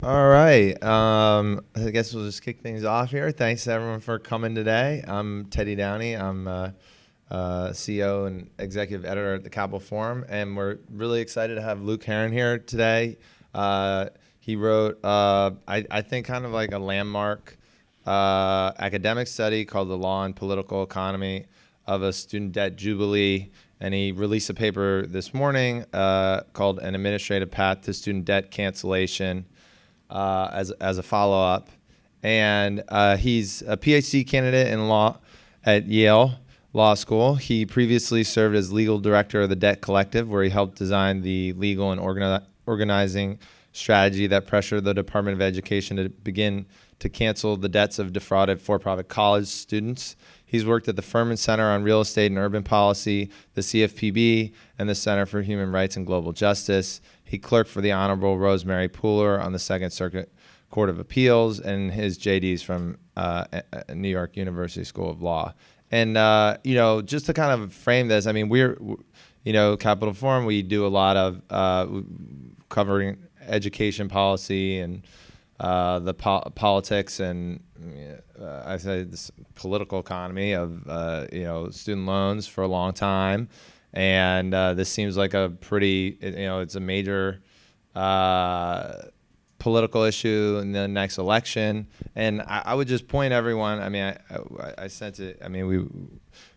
All right. I guess we'll just kick things off here. Thanks everyone for coming today. I'm Teddy Downey. I'm CEO and executive editor at the Capital Forum, and we're really excited to have Luke Heron here today. He wrote, I think, kind of like a landmark academic study called The Law and Political Economy of a Student Debt Jubilee, and he released a paper this morning called An Administrative Path to Student Debt Cancellation as a follow-up. And he's a PhD candidate in law at Yale Law School. He previously served as legal director of the Debt Collective, where he helped design the legal and organizing strategy that pressured the Department of Education to begin to cancel the debts of defrauded for-profit college students. He's worked at the Furman Center on Real Estate and Urban Policy, the CFPB, and the Center for Human Rights and Global Justice. He clerked for the Honorable Rosemary Pooler on the Second Circuit Court of Appeals, and his JD's from New York University School of Law. And, just to kind of frame this, I mean, we're Capital Forum, we do a lot of covering education policy and the politics and I say this political economy of student loans for a long time, and this seems like a pretty it's a major political issue in the next election. And I would just point everyone. I mean, I sent it. I mean, we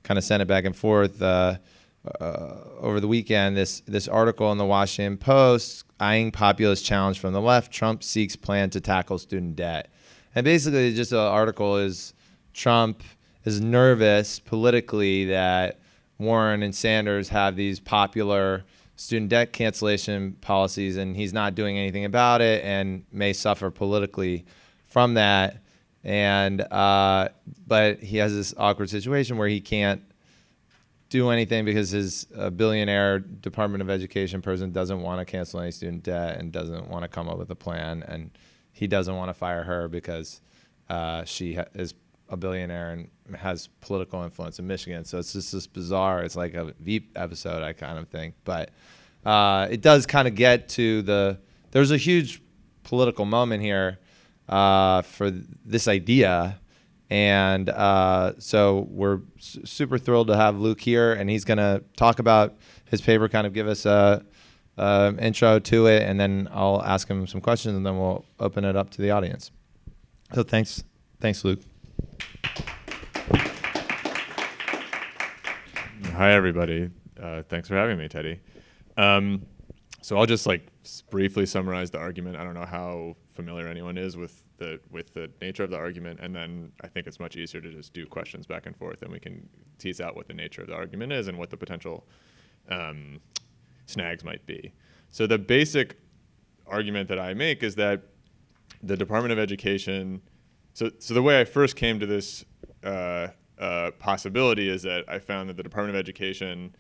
kind of sent it back and forth over the weekend. This article in the Washington Post, eyeing populist challenge from the left, Trump seeks plan to tackle student debt. And basically, just the article is Trump is nervous politically that Warren and Sanders have these popular student debt cancellation policies, and he's not doing anything about it and may suffer politically from that. And but he has this awkward situation where he can't do anything because his billionaire Department of Education person doesn't want to cancel any student debt and doesn't want to come up with a plan, and he doesn't want to fire her because she is a billionaire and has political influence in Michigan. So it's just this bizarre, it's like a Veep episode, I kind of think. But it does kind of get to there's a huge political moment here for this idea. And so we're super thrilled to have Luke here, and he's going to talk about his paper, kind of give us a intro to it, and then I'll ask him some questions, and then we'll open it up to the audience. So thanks, Luke. Hi, everybody. Thanks for having me, Teddy. So I'll just briefly summarize the argument. I don't know how familiar anyone is with the nature of the argument, and then I think it's much easier to just do questions back and forth, and we can tease out what the nature of the argument is and what the potential snags might be. So the basic argument that I make is that the Department of Education, so the way I first came to this possibility is that I found that the Department of Education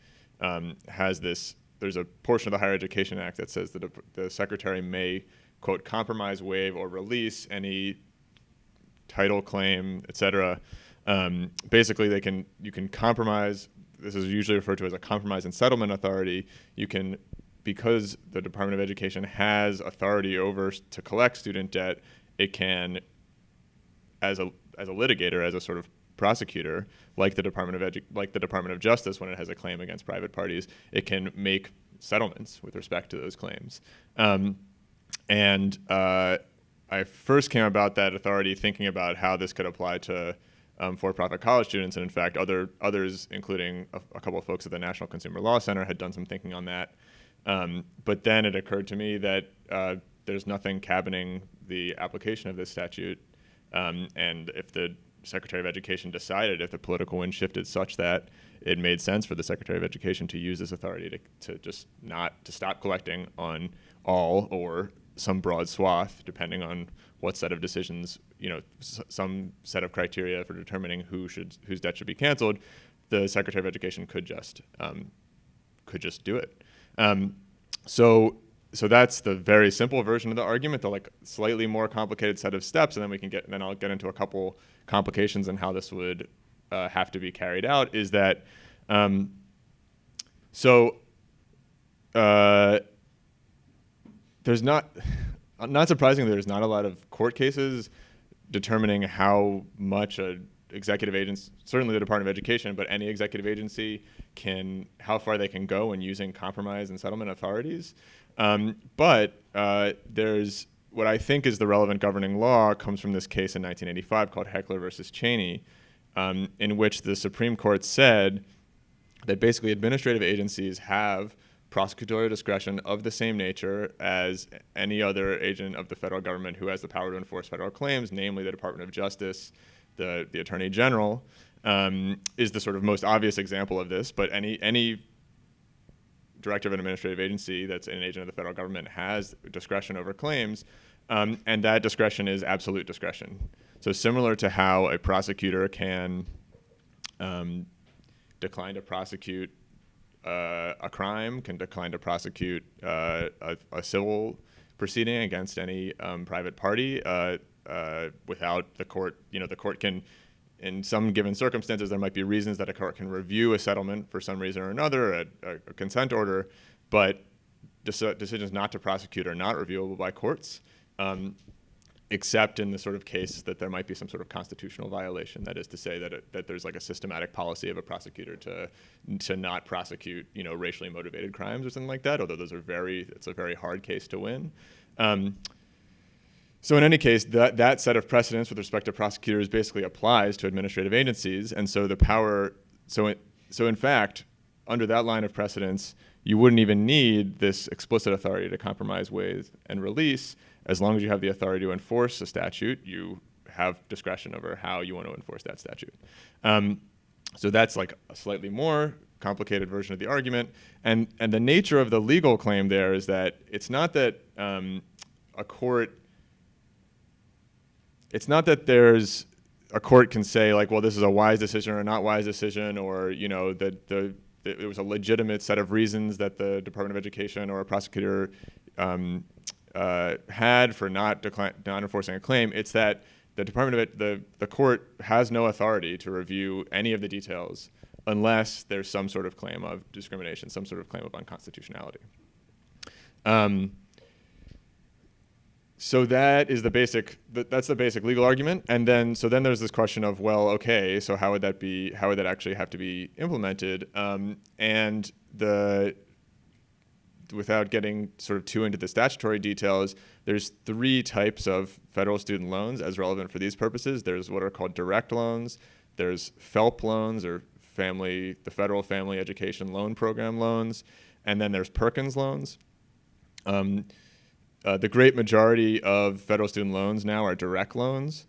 has this, there's a portion of the Higher Education Act that says that the secretary may, quote, compromise, waive, or release any title claim, et cetera. Basically, you can compromise. This is usually referred to as a compromise and settlement authority. You can, because the Department of Education has authority over to collect student debt, it can, as a litigator, as a sort of prosecutor, like the Department of Justice, when it has a claim against private parties, it can make settlements with respect to those claims. And I first came about that authority thinking about how this could apply to for-profit college students, and in fact, others, including a couple of folks at the National Consumer Law Center, had done some thinking on that. But then it occurred to me that there's nothing cabining the application of this statute, and if the Secretary of Education decided, if the political wind shifted such that it made sense for the Secretary of Education to use this authority to stop collecting on all or some broad swath, depending on what set of decisions, some set of criteria for determining whose debt should be canceled, the Secretary of Education could just do it. So that's the very simple version of the argument. The slightly more complicated set of steps, and then I'll get into a couple complications and how this would have to be carried out. Is that there's not not surprisingly, there's not a lot of court cases determining how much a executive agency, certainly the Department of Education, but any executive agency how far they can go in using compromise and settlement authorities. But there's what I think is the relevant governing law comes from this case in 1985 called Heckler versus Cheney, in which the Supreme Court said that basically administrative agencies have prosecutorial discretion of the same nature as any other agent of the federal government who has the power to enforce federal claims, namely the Department of Justice, the Attorney General, is the sort of most obvious example of this. But any director of an administrative agency that's an agent of the federal government has discretion over claims, and that discretion is absolute discretion. So similar to how a prosecutor can decline to prosecute a crime, can decline to prosecute a civil proceeding against any private party without the court. The court can, in some given circumstances, there might be reasons that a court can review a settlement for some reason or another, a consent order, but decisions not to prosecute are not reviewable by courts, except in the sort of case that there might be some sort of constitutional violation. That is to say that there's like a systematic policy of a prosecutor to not prosecute, racially motivated crimes or something like that. Although it's a very hard case to win. So in any case, that set of precedents with respect to prosecutors basically applies to administrative agencies, and so the power. So in fact, under that line of precedents, you wouldn't even need this explicit authority to compromise, waive, and release. As long as you have the authority to enforce a statute, you have discretion over how you want to enforce that statute. So that's like a slightly more complicated version of the argument. And the nature of the legal claim there is that it's not that a court can say like, well, this is a wise decision or a not wise decision, or that it was a legitimate set of reasons that the Department of Education or a prosecutor had for not enforcing a claim. It's that the court has no authority to review any of the details unless there's some sort of claim of discrimination, some sort of claim of unconstitutionality. So that's the basic legal argument. And then there's this question of, well, okay, so how would that actually have to be implemented? And without getting sort of too into the statutory details, there's 3 types of federal student loans as relevant for these purposes. There's what are called direct loans. There's FELP loans, or the Federal Family Education Loan Program loans. And then there's Perkins loans. The great majority of federal student loans now are direct loans.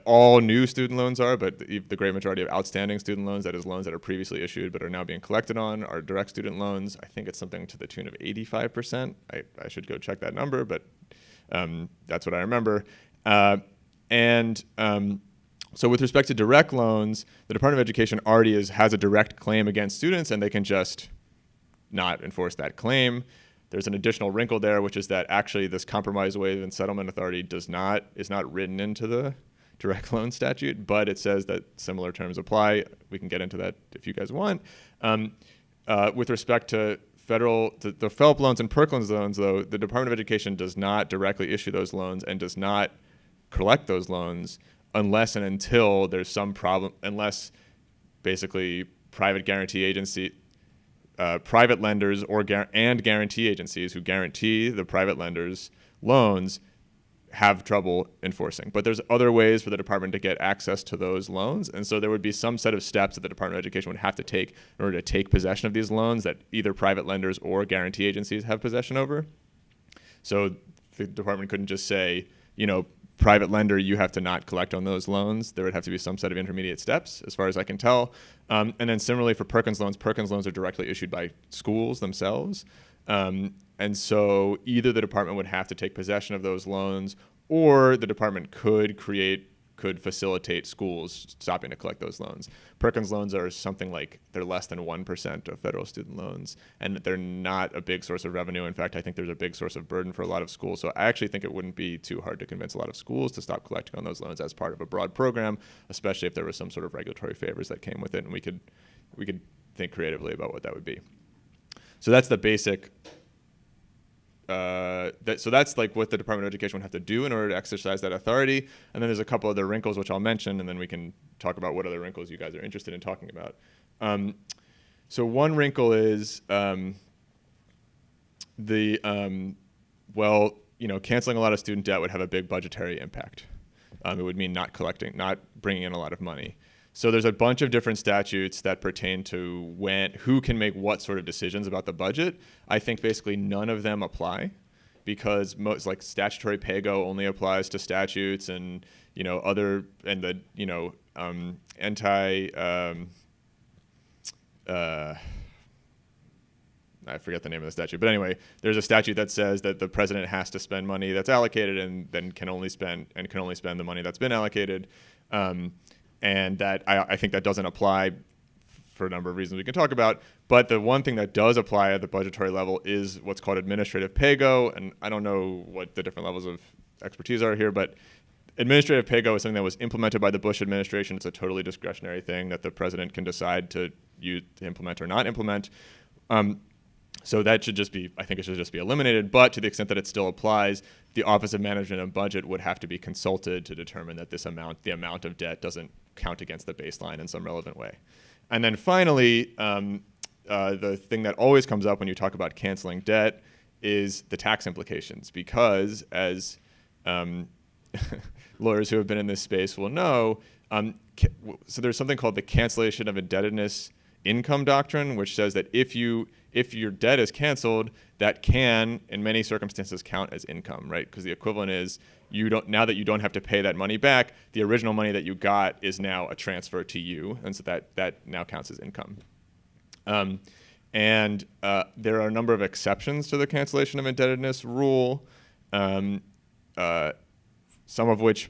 All new student loans are, but the great majority of outstanding student loans, that is loans that are previously issued but are now being collected on, are direct student loans. I think it's something to the tune of 85%. I should go check that number, but that's what I remember. So with respect to direct loans, the Department of Education already has a direct claim against students, and they can just not enforce that claim. There's an additional wrinkle there, which is that actually this compromise, waive, and settlement authority is not written into the direct loan statute, but it says that similar terms apply. We can get into that if you guys want. With respect to the FELP loans and Perkins loans, though, the Department of Education does not directly issue those loans and does not collect those loans unless and until there's some problem, unless basically private lenders and guarantee agencies who guarantee the private lenders loans have trouble enforcing. But there's other ways for the department to get access to those loans, and so there would be some set of steps that the Department of Education would have to take in order to take possession of these loans that either private lenders or guarantee agencies have possession over. So the department couldn't just say, private lender, you have to not collect on those loans. There would have to be some set of intermediate steps, as far as I can tell. And then similarly for Perkins loans are directly issued by schools themselves. And so either the department would have to take possession of those loans, or the department could facilitate schools stopping to collect those loans. Perkins loans are something like, they're less than 1% of federal student loans, and they're not a big source of revenue. In fact, I think there's a big source of burden for a lot of schools. So I actually think it wouldn't be too hard to convince a lot of schools to stop collecting on those loans as part of a broad program, especially if there was some sort of regulatory favors that came with it, and we could think creatively about what that would be. So that's the basic so that's like what the Department of Education would have to do in order to exercise that authority. And then there's a couple other wrinkles which I'll mention, and then we can talk about what other wrinkles you guys are interested in talking about. So one wrinkle is canceling a lot of student debt would have a big budgetary impact. It would mean not bringing in a lot of money. So there's a bunch of different statutes that pertain to who can make what sort of decisions about the budget. I think basically none of them apply, because most, like, statutory pay-go only applies to statutes, and I forget the name of the statute, but anyway, there's a statute that says that the president has to spend money that's allocated, and then can only spend the money that's been allocated, and that I think that doesn't apply for a number of reasons we can talk about. But the one thing that does apply at the budgetary level is what's called administrative pay-go, and I don't know what the different levels of expertise are here, but administrative pay-go is something that was implemented by the Bush administration. It's a totally discretionary thing that the president can decide to implement or not implement. So that should just be, I think it should just be eliminated. But to the extent that it still applies, the Office of Management and Budget would have to be consulted to determine that the amount of debt doesn't count against the baseline in some relevant way. And then finally, the thing that always comes up when you talk about canceling debt is the tax implications, because as lawyers who have been in this space will know, so there's something called the cancellation of indebtedness income doctrine, which says that if your debt is canceled, that can, in many circumstances, count as income, right? Because the equivalent is now that you don't have to pay that money back, the original money that you got is now a transfer to you, and so that now counts as income. And there are a number of exceptions to the cancellation of indebtedness rule, some of which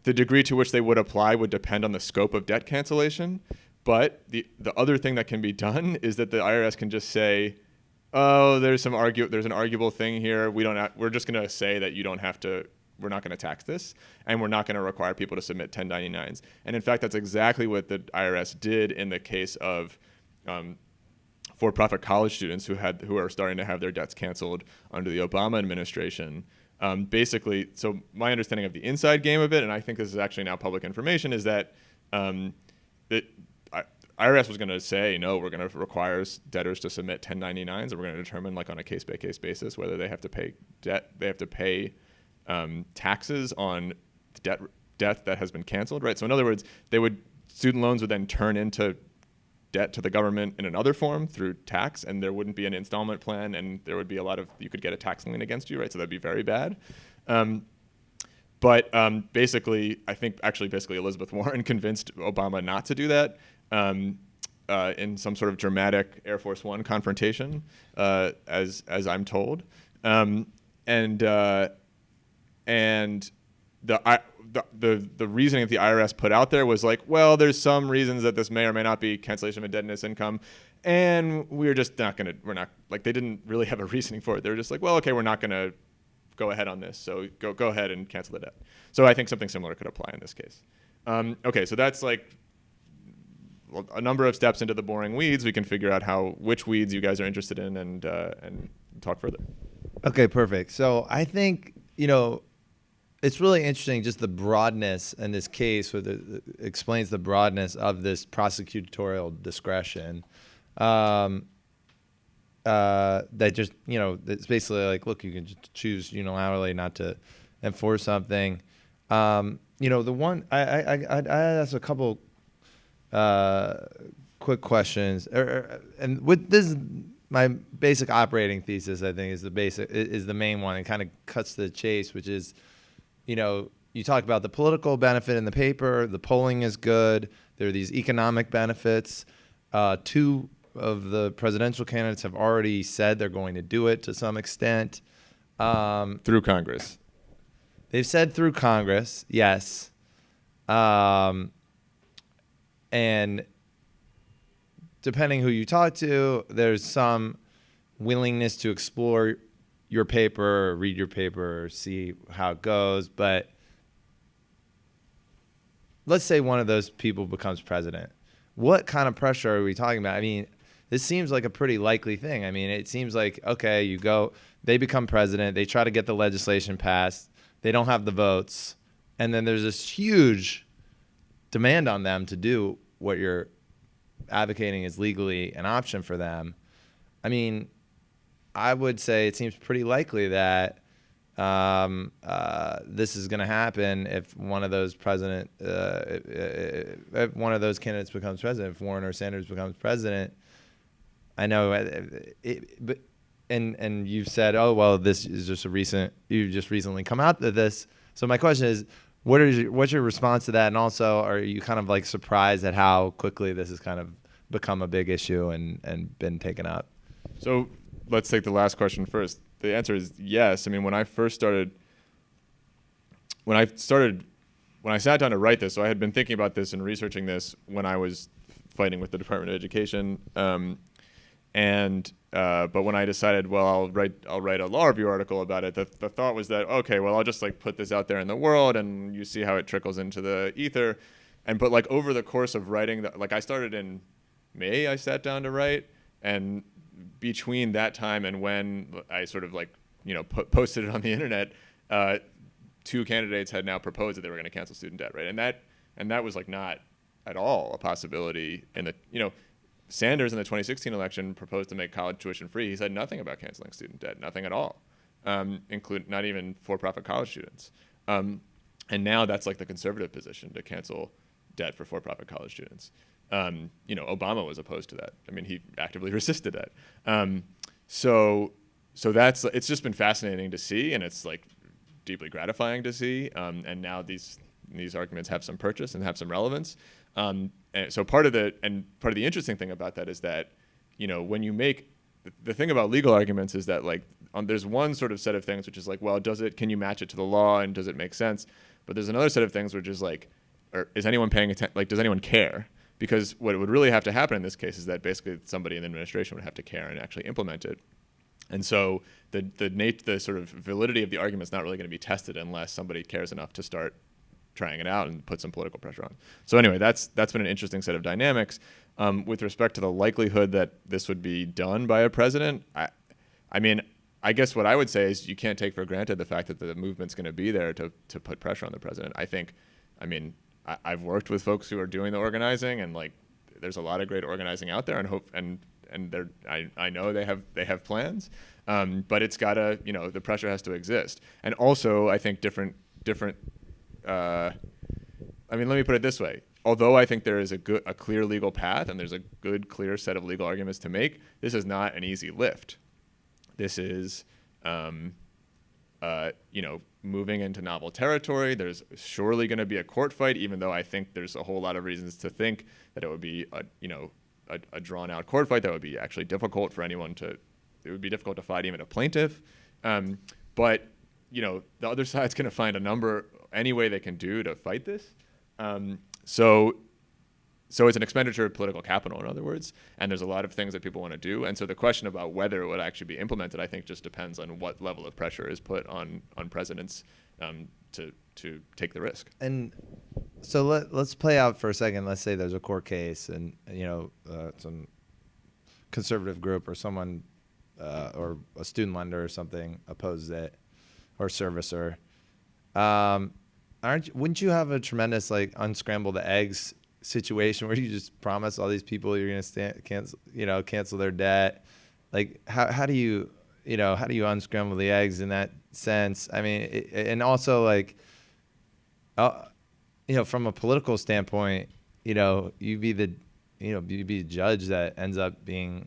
the degree to which they would apply would depend on the scope of debt cancellation. But the other thing that can be done is that the IRS can just say, oh, there's an arguable thing here. We're just going to say that you don't have to. We're not going to tax this, and we're not going to require people to submit 1099s. And in fact, that's exactly what the IRS did in the case of for-profit college students who are starting to have their debts canceled under the Obama administration. Basically, so my understanding of the inside game of it, and I think this is actually now public information, is that IRS was going to say, no, we're going to require debtors to submit 1099s, and we're going to determine, like, on a case-by-case basis whether they have to pay taxes on debt that has been canceled, right? So in other words, student loans would then turn into debt to the government in another form through tax, and there wouldn't be an installment plan, and there would be you could get a tax lien against you, right? So that'd be very bad. But basically, I think basically Elizabeth Warren convinced Obama not to do that in some sort of dramatic Air Force One confrontation, as I'm told. And the reasoning that the IRS put out there was like, well, there's some reasons that this may or may not be cancellation of indebtedness income, and they didn't really have a reasoning for it. They were just like, well, okay, we're not going to go ahead on this, so go ahead and cancel the debt. So I think something similar could apply in this case. Okay, so that's like a number of steps into the boring weeds. We can figure out which weeds you guys are interested in and talk further. Okay, perfect. So I think, it's really interesting, just the broadness in this case, explains the broadness of this prosecutorial discretion. That just, it's basically like, look, you can just choose unilaterally not to enforce something. The one, I'd ask a couple quick questions, and with this, my basic operating thesis, I think, is the main one, and kind of cuts to the chase, which is, you talk about the political benefit in the paper, the polling is good, there are these economic benefits. Two of the presidential candidates have already said they're going to do it to some extent. Through Congress. They've said through Congress, yes. And depending who you talk to, there's some willingness to explore your paper, or read your paper, or see how it goes. But let's say one of those people becomes president. What kind of pressure are we talking about? I mean, this seems like a pretty likely thing. I mean, it seems like, okay, they become president, they try to get the legislation passed, they don't have the votes, and then there's this huge demand on them to do what you're advocating is legally an option for them. I mean, I would say it seems pretty likely that this is going to happen if one of those if one of those candidates becomes president, if Warren or Sanders becomes president. I know, but you've said, oh well, this is just you've just recently come out to this. So my question is, what's your response to that? And also, are you kind of like surprised at how quickly this has kind of become a big issue and been taken up? So let's take the last question first. The answer is yes. I mean, when I sat down to write this, so I had been thinking about this and researching this when I was fighting with the Department of Education. But when I decided, well, I'll write a law review article about it, the thought was that, okay, well, I'll just like put this out there in the world and you see how it trickles into the ether. But like over the course of writing, like I started in May, I sat down to write, and between that time and when I sort of like, posted it on the internet, two candidates had now proposed that they were going to cancel student debt, right? And that was like not at all a possibility in the, Sanders in the 2016 election proposed to make college tuition free. He said nothing about canceling student debt, nothing at all, not even for-profit college students. And now that's like the conservative position, to cancel debt for for-profit college students. Obama was opposed to that. I mean, he actively resisted that. So it's just been fascinating to see, and it's like deeply gratifying to see. And now these arguments have some purchase and have some relevance. And so part of the interesting thing about that is that, when you make the thing about legal arguments is that like there's one sort of set of things which is like, well, can you match it to the law and does it make sense? But there's another set of things which is like, is anyone paying attention? Like, does anyone care? Because what would really have to happen in this case is that basically somebody in the administration would have to care and actually implement it. And so the sort of validity of the argument is not really going to be tested unless somebody cares enough to start trying it out and put some political pressure on. So anyway, that's been an interesting set of dynamics. With respect to the likelihood that this would be done by a president, I mean, I guess what I would say is you can't take for granted the fact that the movement's going to be there to put pressure on the president. I've worked with folks who are doing the organizing, and like there's a lot of great organizing out there, and I know they have plans, but it's gotta, the pressure has to exist. And also I think different let me put it this way. Although I think there is a clear legal path and there's a good, clear set of legal arguments to make, this is not an easy lift. This is, moving into novel territory. There's surely going to be a court fight, even though I think there's a whole lot of reasons to think that it would be a drawn-out court fight that would be actually difficult for anyone it would be difficult to fight even a plaintiff. But the other side's going to find any way they can do to fight this. So it's an expenditure of political capital, in other words, and there's a lot of things that people want to do. And so the question about whether it would actually be implemented, I think, just depends on what level of pressure is put on presidents to take the risk. And so let's play out for a second. Let's say there's a court case and, some conservative group or someone or a student lender or something opposes it, or servicer. Wouldn't you have a tremendous like unscramble the eggs situation where you just promise all these people you're going to cancel their debt? Like how do you unscramble the eggs in that sense? I mean, and also like, from a political standpoint, you be the judge that ends up being,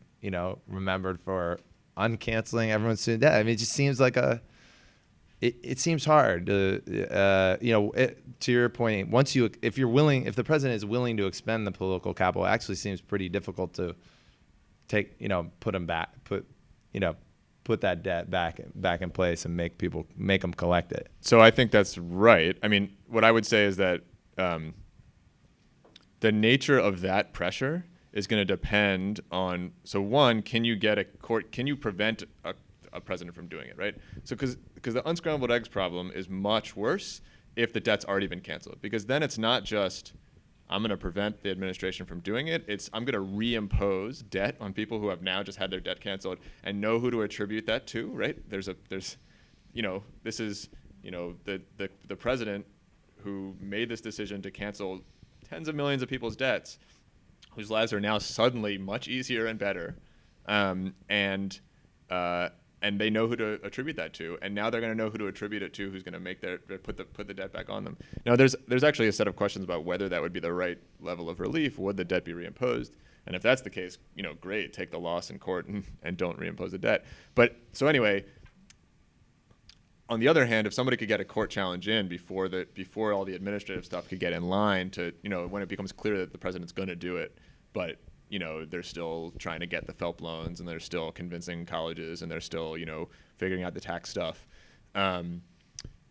remembered for uncanceling everyone's student debt. I mean, it just seems like it seems hard to, to your point, if the president is willing to expend the political capital, it actually seems pretty difficult to put that debt back in place and make them collect it. So I think that's right. I mean, what I would say is that the nature of that pressure is going to depend on, so one, can you prevent a president from doing it, right? So because the unscrambled eggs problem is much worse if the debt's already been canceled, because then it's not just I'm going to prevent the administration from doing it. I'm going to reimpose debt on people who have now just had their debt canceled and know who to attribute that to, right? This is, the president who made this decision to cancel tens of millions of people's debts, whose lives are now suddenly much easier and better, and they know who to attribute that to, and now they're going to know who to attribute it to, who's going to put the debt back on them. Now, there's actually a set of questions about whether that would be the right level of relief. Would the debt be reimposed? And if that's the case, great, take the loss in court and don't reimpose the debt. But so anyway, on the other hand, if somebody could get a court challenge in before all the administrative stuff could get in line to, when it becomes clear that the president's going to do it, but they're still trying to get the FELP loans, and they're still convincing colleges, and they're still, figuring out the tax stuff.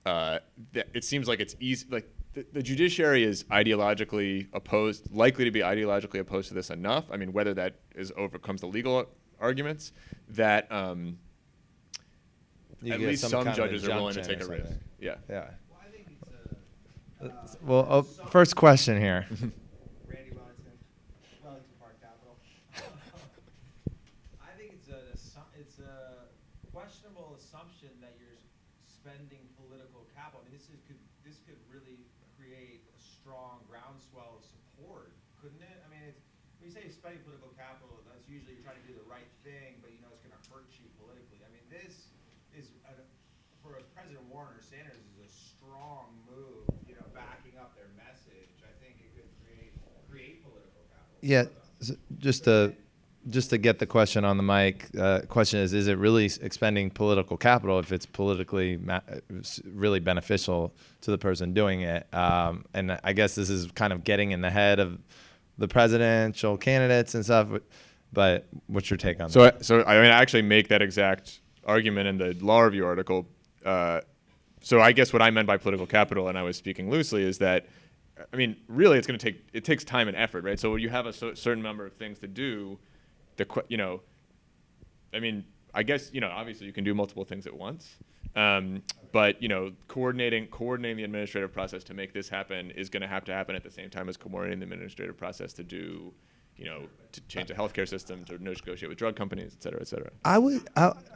It seems like it's easy. Like the judiciary is likely to be ideologically opposed to this enough. I mean, whether that overcomes the legal arguments, that at least some judges are willing to take a risk. Yeah. Yeah. Well, I think it's First question here. Randy Wellington Park Capital. I think it's a questionable assumption that you're spending political capital. I mean, this could really create a strong groundswell of support, couldn't it? I mean, when you say spending political capital, that's usually you're trying to do the right thing, but it's going to hurt you politically. I mean, this is for President Warren or Sanders is a strong move, backing up their message. I think it could create political capital. Yeah, just to get the question on the mic, question is it really expending political capital if it's politically really beneficial to the person doing it? And I guess this is kind of getting in the head of the presidential candidates and stuff, but what's your take on that? So I actually make that exact argument in the law review article. So I guess what I meant by political capital, and I was speaking loosely, is that, I mean, really it takes time and effort, right? So when you have a certain number of things to do, I guess, obviously you can do multiple things at once. But, coordinating the administrative process to make this happen is going to happen at the same time as coordinating the administrative process to do, to change the healthcare system, to negotiate with drug companies, et cetera, et cetera.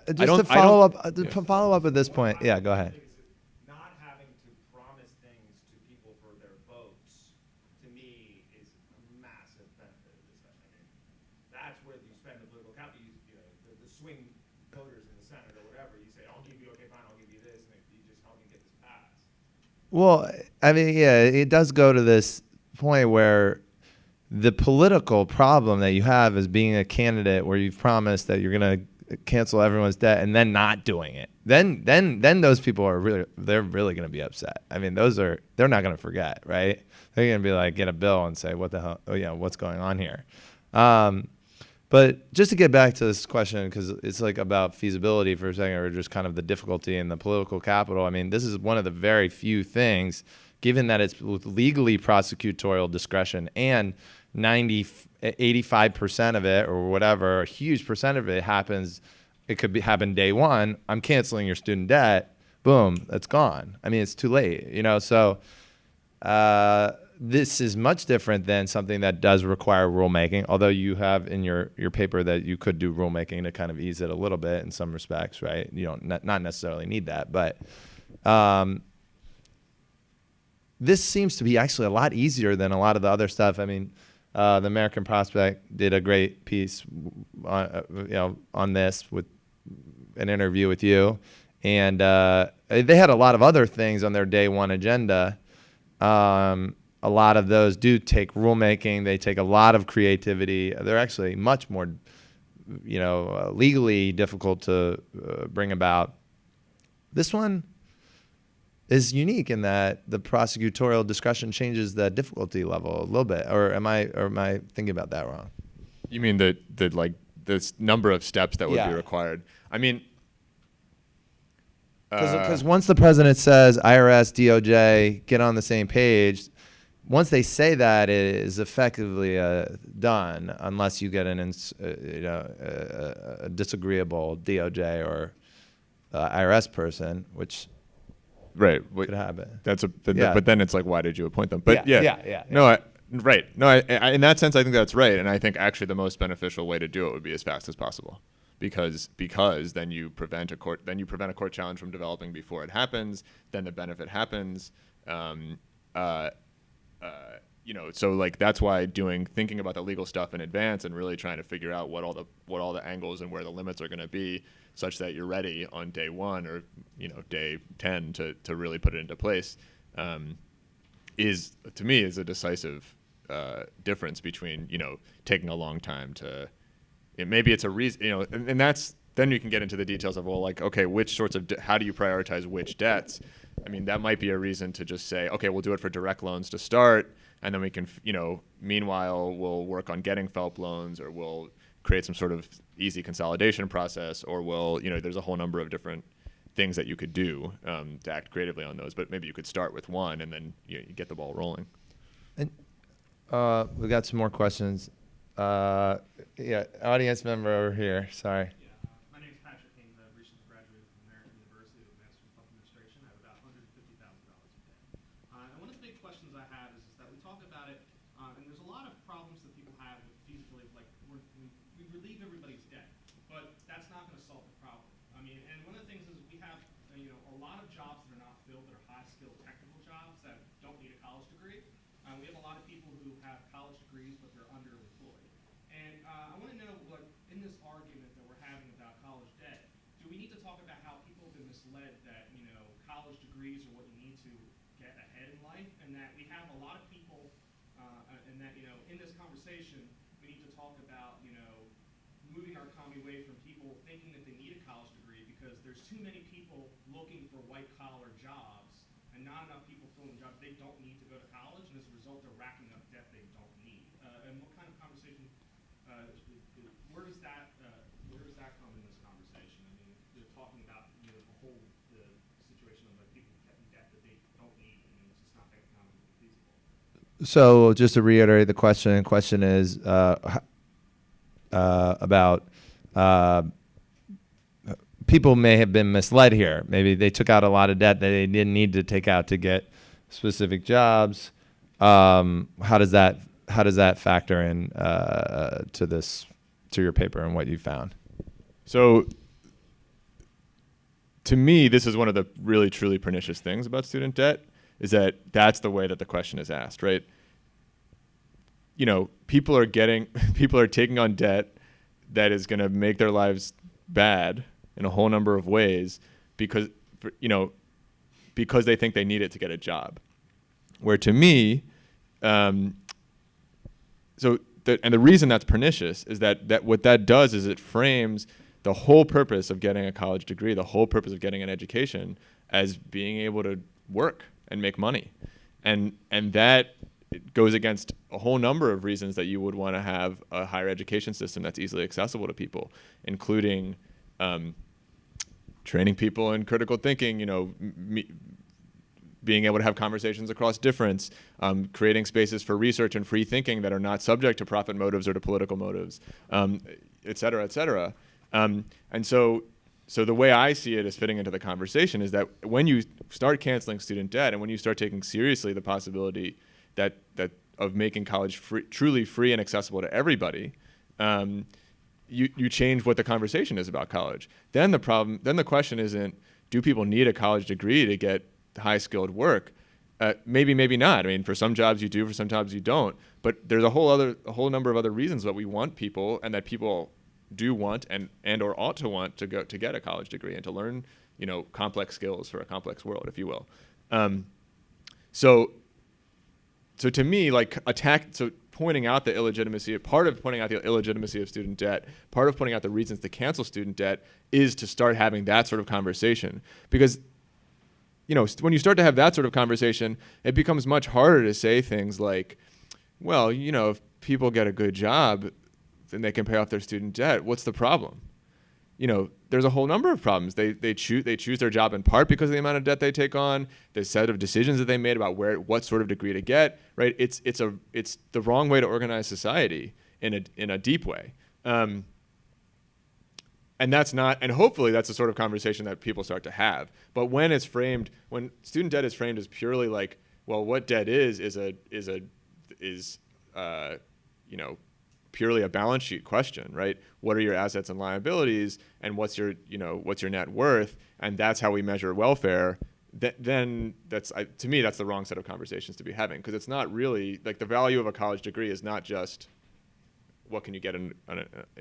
To follow up at this point. Yeah, go ahead. Not having to promise things to people for their votes, to me, is a massive benefit of this. I mean, that's where you spend the political capital. The swing voters in the Senate or whatever, you say, I'll give you, okay, fine, I'll give you this, and you just help me get this passed. Well, I mean, yeah, it does go to this point where the political problem that you have is being a candidate where you've promised that you're going to cancel everyone's debt and then not doing it. Then those people they're really going to be upset. I mean, they're not going to forget, right? They're going to be like, get a bill and say, what the hell? Oh, what's going on here? But just to get back to this question, because it's like about feasibility for a second, or just kind of the difficulty in the political capital. I mean, this is one of the very few things, given that it's with legally prosecutorial discretion and 85% of it or whatever, a huge percent of it happens, it could happen day one. I'm canceling your student debt. Boom, that's gone. I mean, it's too late, So this is much different than something that does require rulemaking, although you have in your paper that you could do rulemaking to kind of ease it a little bit in some respects, right? You don't not necessarily need that, but this seems to be actually a lot easier than a lot of the other stuff. I mean, the American Prospect did a great piece on this with an interview with you, and they had a lot of other things on their day one agenda. A lot of those do take rulemaking. They take a lot of creativity. They're actually much more, legally difficult to bring about. This one is unique in that the prosecutorial discretion changes the difficulty level a little bit. Or am I thinking about that wrong? You mean the number of steps that would be required? I mean, because once the president says IRS, DOJ, get on the same page, once they say that, it is effectively done, unless you get a disagreeable DOJ or IRS person, which right could happen. But then it's like, why did you appoint them? But yeah. No, Right. No, in that sense, I think that's right. And I think actually the most beneficial way to do it would be as fast as possible, because then you prevent a court challenge from developing before it happens. Then the benefit happens. So like that's why thinking about the legal stuff in advance and really trying to figure out what all the angles and where the limits are going to be, such that you're ready on day 1 or day 10 to really put it into place, is to me is a decisive difference between taking a long time to. Maybe it's a reason, and that's then you can get into the details of, well, like, okay, which sorts of how do you prioritize which debts? I mean, that might be a reason to just say, okay, we'll do it for direct loans to start, and then we can, meanwhile, we'll work on getting FELP loans, or we'll create some sort of easy consolidation process, or we'll, there's a whole number of different things that you could do to act creatively on those. But maybe you could start with one, and then you get the ball rolling. And we got some more questions. Audience member over here. Sorry. My name is Patrick King. I've recently graduated from American University with a Master's of Public Administration. I have about $150,000 in debt. And one of the big questions I have is that we talk about it, and there's a lot of problems that people have with feasibility. Like we relieve everybody's debt, but that's not going to solve the problem. I mean, and one of the things is we have a lot of jobs that are not filled that are high-skilled technical jobs that don't need a college degree. We have a lot of people who have college degrees, but they're underemployed. And I want to know, like, in this argument that we're having about college debt, do we need to talk about how people have been misled that, college degrees are what you need to get ahead in life, and that we have a lot of people, and that, in this conversation, we need to talk about, moving our economy away from people thinking that they need a college degree, because there's too many people looking for white-collar jobs and not enough people filling jobs they don't need to go to college, and as a result, they're racking up debt they don't need. And what kind of conversation? Where does that come in this conversation? I mean, they're talking about the situation of like people getting debt that they don't need. I mean, it's just not economically feasible. So just to reiterate the question is about people may have been misled here. Maybe they took out a lot of debt that they didn't need to take out to get specific jobs. How does that factor in to your paper and what you found? So to me, this is one of the really, truly pernicious things about student debt, is that that's the way that the question is asked, right? People are taking on debt that is going to make their lives bad in a whole number of ways because they think they need it to get a job. Where to me, and the reason that's pernicious is that what that does is it frames the whole purpose of getting a college degree, the whole purpose of getting an education, as being able to work and make money. And that goes against a whole number of reasons that you would want to have a higher education system that's easily accessible to people, including training people in critical thinking, being able to have conversations across difference, creating spaces for research and free thinking that are not subject to profit motives or to political motives, et cetera, et cetera. And so the way I see it as fitting into the conversation is that when you start canceling student debt and when you start taking seriously the possibility that of making college truly free and accessible to everybody, you change what the conversation is about college. Then the question isn't, do people need a college degree to get high-skilled work? Maybe not. I mean, for some jobs you do, for some jobs you don't. But there's a whole number of other reasons that we want people, and that people do want and or ought to want to get a college degree and to learn, complex skills for a complex world, if you will. So to me, pointing out the illegitimacy, part of pointing out the illegitimacy of student debt, part of pointing out the reasons to cancel student debt is to start having that sort of conversation. Because when you start to have that sort of conversation, it becomes much harder to say things like, well, if people get a good job, then they can pay off their student debt. What's the problem? There's a whole number of problems. They choose their job in part because of the amount of debt they take on, the set of decisions that they made about what sort of degree to get. Right? It's the wrong way to organize society in a deep way. And hopefully that's the sort of conversation that people start to have. But when student debt is framed as purely like, well, what debt is is purely a balance sheet question, right? What are your assets and liabilities, and what's your net worth, and that's how we measure welfare. Then to me that's the wrong set of conversations to be having, because it's not really like the value of a college degree is not just what can you get in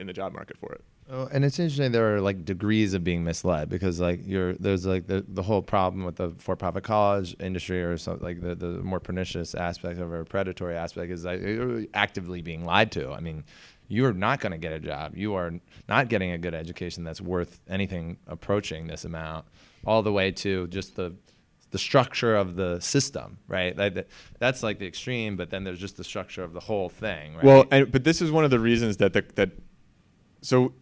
the job market for it. Oh, and it's interesting, there are like degrees of being misled, because like there's like the whole problem with the for-profit college industry, or something like the more pernicious aspect of, or predatory aspect, is like you're actively being lied to. I mean, you're not going to get a job. You are not getting a good education that's worth anything approaching this amount, all the way to just the structure of the system, right? That's like the extreme, but then there's just the structure of the whole thing, right? Well, but this is one of the reasons so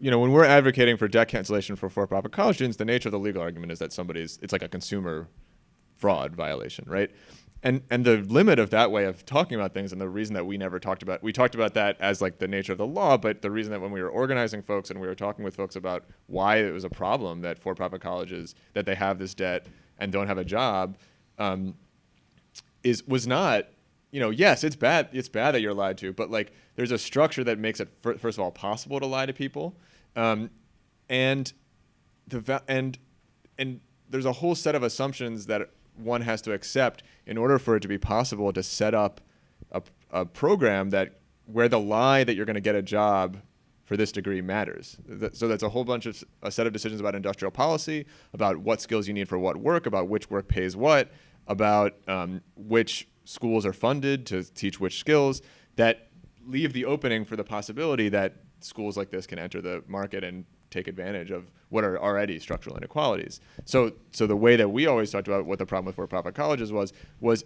when we're advocating for debt cancellation for for-profit college students, the nature of the legal argument is that it's like a consumer fraud violation, right? And the limit of that way of talking about things, and the reason that we talked about that as like the nature of the law, but the reason that when we were organizing folks and we were talking with folks about why it was a problem that for-profit colleges, that they have this debt and don't have a job, was not, yes, it's bad that you're lied to, but like there's a structure that makes it first of all possible to lie to people, and there's a whole set of assumptions that one has to accept in order for it to be possible to set up a program where the lie that you're going to get a job for this degree matters. So that's a set of decisions about industrial policy, about what skills you need for what work, about which work pays what, about which schools are funded to teach which skills, that leave the opening for the possibility that schools like this can enter the market and take advantage of what are already structural inequalities. So the way that we always talked about what the problem with for-profit colleges was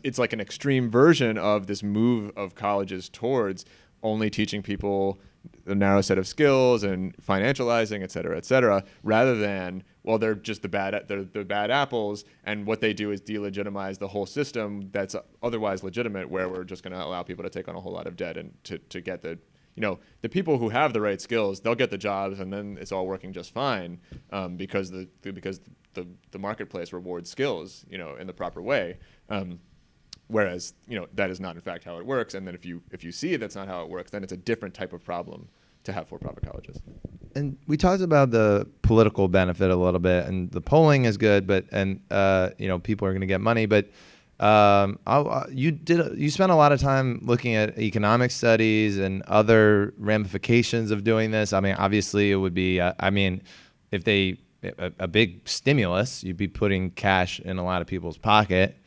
it's like an extreme version of this move of colleges towards only teaching people a narrow set of skills and financializing, et cetera, rather than, well, they're just the bad apples, and what they do is delegitimize the whole system that's otherwise legitimate, where we're just going to allow people to take on a whole lot of debt and to get the people who have the right skills, they'll get the jobs, and then it's all working just fine, because the marketplace rewards skills, in the proper way. Whereas, that is not in fact how it works. And then if you see that's not how it works, then it's a different type of problem to have for-profit colleges. And we talked about the political benefit a little bit, and the polling is good, but people are going to get money. But you spent a lot of time looking at economic studies and other ramifications of doing this. I mean, obviously it would be, if a big stimulus, you'd be putting cash in a lot of people's pocket.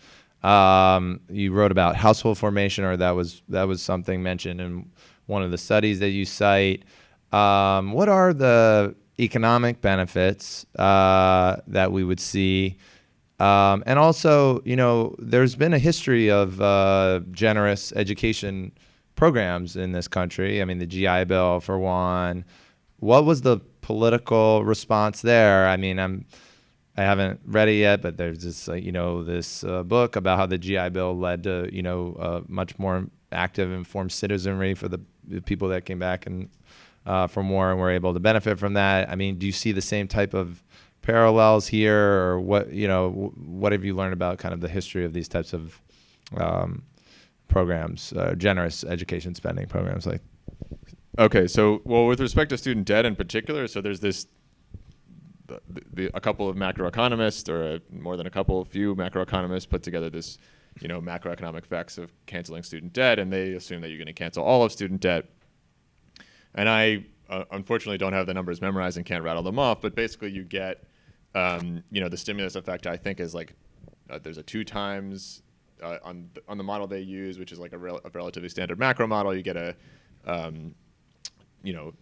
You wrote about household formation, or that was something mentioned in one of the studies that you cite. What are the economic benefits that we would see? And also, there's been a history of generous education programs in this country. I mean, the GI Bill, for one. What was the political response there? I mean, I haven't read it yet, but there's this, this book about how the GI Bill led to, much more active, informed citizenry for the people that came back from war and were able to benefit from that. I mean, do you see the same type of parallels here, or what have you learned about kind of the history of these types of programs, generous education spending programs like? Okay, so with respect to student debt in particular, so there's this. A couple of macroeconomists, or more than a few macroeconomists, put together this, macroeconomic effects of canceling student debt, and they assume that you're going to cancel all of student debt. And I unfortunately don't have the numbers memorized and can't rattle them off, but basically you get, the stimulus effect, I think, is like there's a 2 times on the model they use, which is like a relatively standard macro model. You get a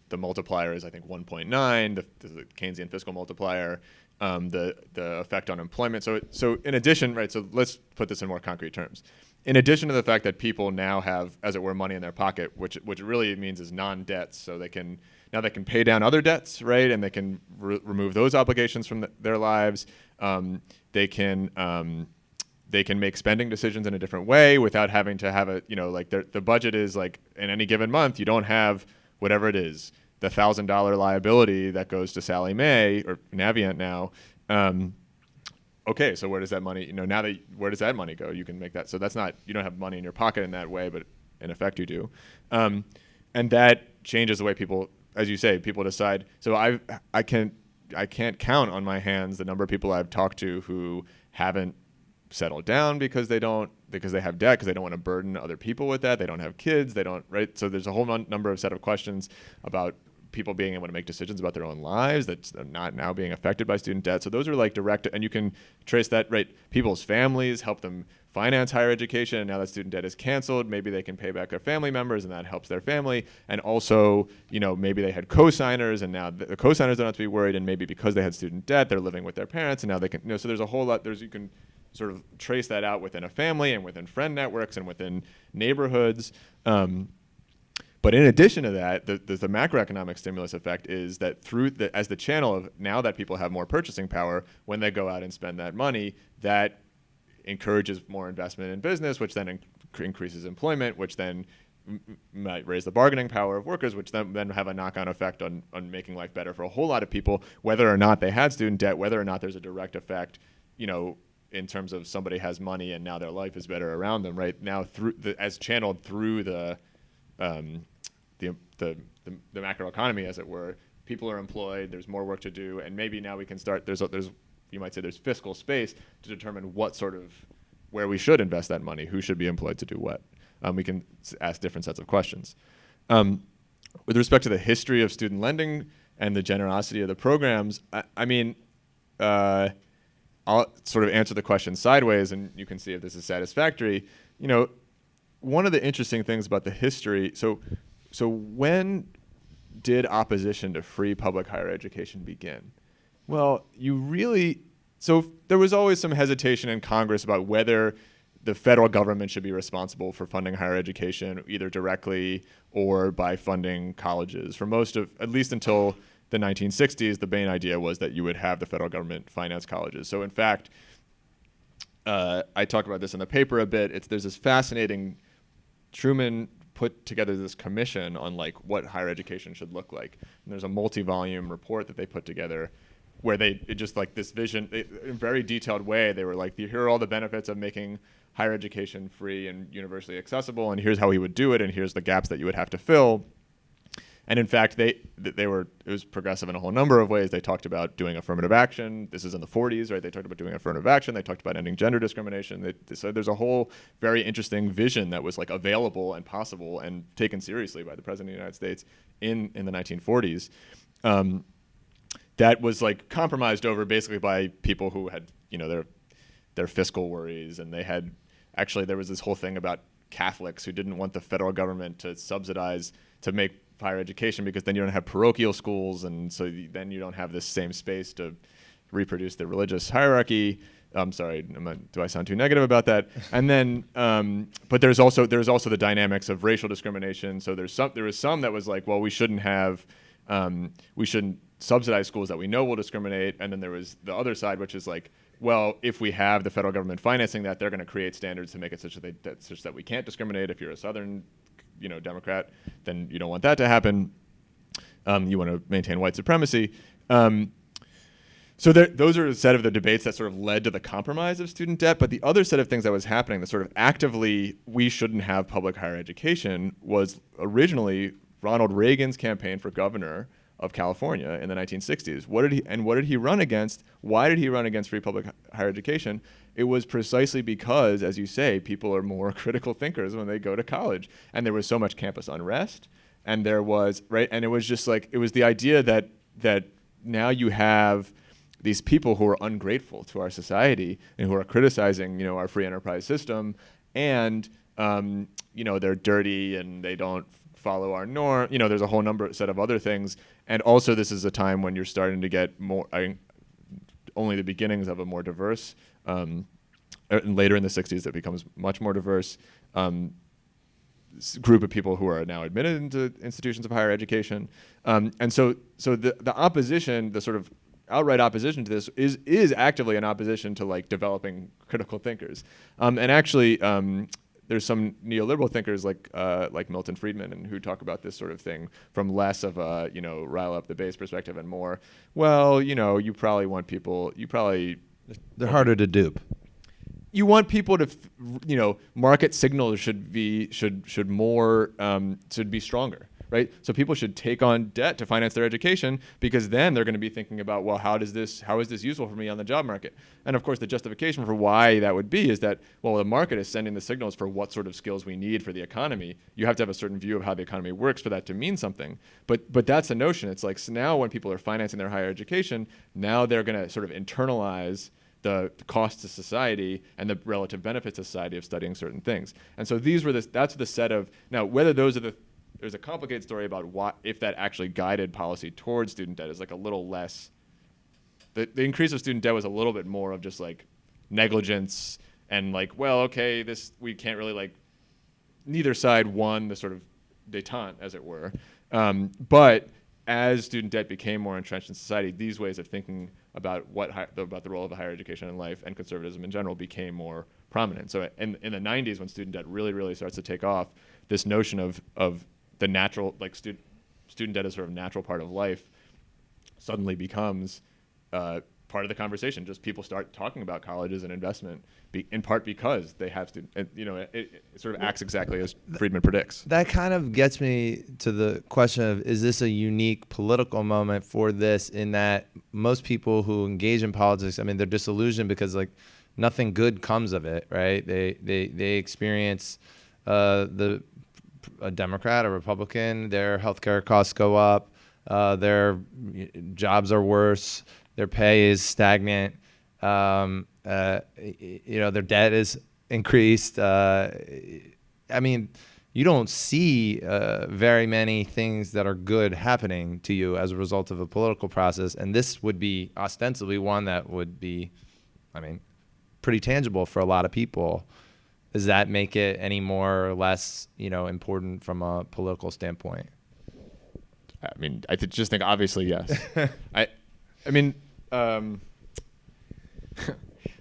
the multiplier is, I think, 1.9, the Keynesian fiscal multiplier, the effect on employment. So in addition, right, so let's put this in more concrete terms. In addition to the fact that people now have, as it were, money in their pocket, which really means is non-debts, so they can pay down other debts, right, and they can remove those obligations from their lives. They can make spending decisions in a different way without having to have the budget is like in any given month, you don't have whatever it is, the $1,000 liability that goes to Sally Mae or Navient now. Okay, so where does that money, where does that money go? You can make that. So that's not, you don't have money in your pocket in that way, but in effect you do. And that changes the way people, as you say, people decide. So I can't count on my hands the number of people I've talked to who haven't settled down because they have debt, because they don't want to burden other people with that. They don't have kids. They don't, right? So there's a whole number of set of questions about people being able to make decisions about their own lives that's not now being affected by student debt. So those are like direct, and you can trace that, right? People's families help them finance higher education, and now that student debt is canceled, maybe they can pay back their family members, and that helps their family. And also, maybe they had co-signers, and now the co-signers don't have to be worried, and maybe because they had student debt, they're living with their parents, and now they can, so there's a whole lot, you can sort of trace that out within a family and within friend networks and within neighborhoods. But in addition to that, the macroeconomic stimulus effect is that as the channel of now that people have more purchasing power, when they go out and spend that money, that encourages more investment in business, which then increases employment, which then might raise the bargaining power of workers, which then have a knock-on effect on making life better for a whole lot of people, whether or not they had student debt, whether or not there's a direct effect, in terms of somebody has money and now their life is better around them, right? Now as channeled through the macroeconomy, as it were, people are employed, there's more work to do, and maybe now we can start, you might say there's fiscal space to determine where we should invest that money, who should be employed to do what. We can ask different sets of questions. With respect to the history of student lending and the generosity of the programs, I'll sort of answer the question sideways, and you can see if this is satisfactory. One of the interesting things about the history, so when did opposition to free public higher education begin? Well, so there was always some hesitation in Congress about whether the federal government should be responsible for funding higher education, either directly or by funding colleges. For at least until the 1960s, the main idea was that you would have the federal government finance colleges. So in fact, I talk about this in the paper a bit. There's this fascinating, Truman put together this commission on what higher education should look like. And there's a multi-volume report that they put together where this vision, in a very detailed way, they were like, here are all the benefits of making higher education free and universally accessible, and here's how he would do it, and here's the gaps that you would have to fill. And in fact, it was progressive in a whole number of ways. They talked about doing affirmative action. This is in the 40s, right? They talked about doing affirmative action. They talked about ending gender discrimination. So there's a whole very interesting vision that was available and possible and taken seriously by the President of the United States in the 1940s. That was compromised over basically by people who had, their fiscal worries, and there was this whole thing about Catholics who didn't want the federal government to subsidize to make higher education, because then you don't have parochial schools, and so then you don't have this same space to reproduce the religious hierarchy. I'm sorry, do I sound too negative about that? And then, but there's also the dynamics of racial discrimination. So there was some that was well, we shouldn't subsidize schools that we know will discriminate. And then there was the other side, which is well, if we have the federal government financing that, they're going to create standards to make it such that we can't discriminate. If you're a Southern, Democrat, then you don't want that to happen. You want to maintain white supremacy. So those are a set of the debates that sort of led to the compromise of student debt. But the other set of things that was happening, that sort of actively we shouldn't have public higher education, was originally Ronald Reagan's campaign for governor of California in the 1960s. What did he run against? Why did he run against free public higher education? It was precisely because, as you say, people are more critical thinkers when they go to college. And there was so much campus unrest. And there was, right, and it was just it was the idea that now you have these people who are ungrateful to our society and who are criticizing, our free enterprise system, and they're dirty and they don't follow our norm. There's a whole set of other things. And also, this is a time when you're starting to get more, only the beginnings of a more diverse, and later in the 60s, it becomes much more diverse group of people who are now admitted into institutions of higher education. And so the opposition, the sort of outright opposition to this is actively an opposition to developing critical thinkers. And actually, there's some neoliberal thinkers like Milton Friedman and who talk about this sort of thing from less of a rile up the base perspective and more, well, you probably want people, they're harder to dupe. you want people to, market signals should be stronger, right? So people should take on debt to finance their education, because then they're going to be thinking about, well, how is this useful for me on the job market? And of course, the justification for why that would be is that, well, the market is sending the signals for what sort of skills we need for the economy. You have to have a certain view of how the economy works for that to mean something. But that's the notion. It's like, so now when people are financing their higher education, now they're going to sort of internalize the cost to society and the relative benefits to society of studying certain things. And so that's the set of, now whether those are there's a complicated story about what, if that actually guided policy towards student debt is like a little less, the increase of student debt was a little bit more of just like negligence and like, well, okay, we can't really like, neither side won the sort of détente, as it were. But as student debt became more entrenched in society, these ways of thinking about about the role of higher education in life and conservatism in general became more prominent. So in the 90s, when student debt really, really starts to take off, this notion of the natural, like student debt as sort of natural part of life suddenly becomes part of the conversation. Just people start talking about colleges and investment, in part because they have student, it sort of acts exactly as Friedman predicts. That kind of gets me to the question of, is this a unique political moment for this, in that most people who engage in politics, I mean, they're disillusioned because like nothing good comes of it, right? They experience a Democrat, a Republican, their healthcare costs go up, their jobs are worse, their pay is stagnant, their debt is increased. I mean, you don't see very many things that are good happening to you as a result of a political process, and this would be ostensibly one that would be, I mean, pretty tangible for a lot of people. Does that make it any more or less, important from a political standpoint? I mean, I just think obviously yes. I mean,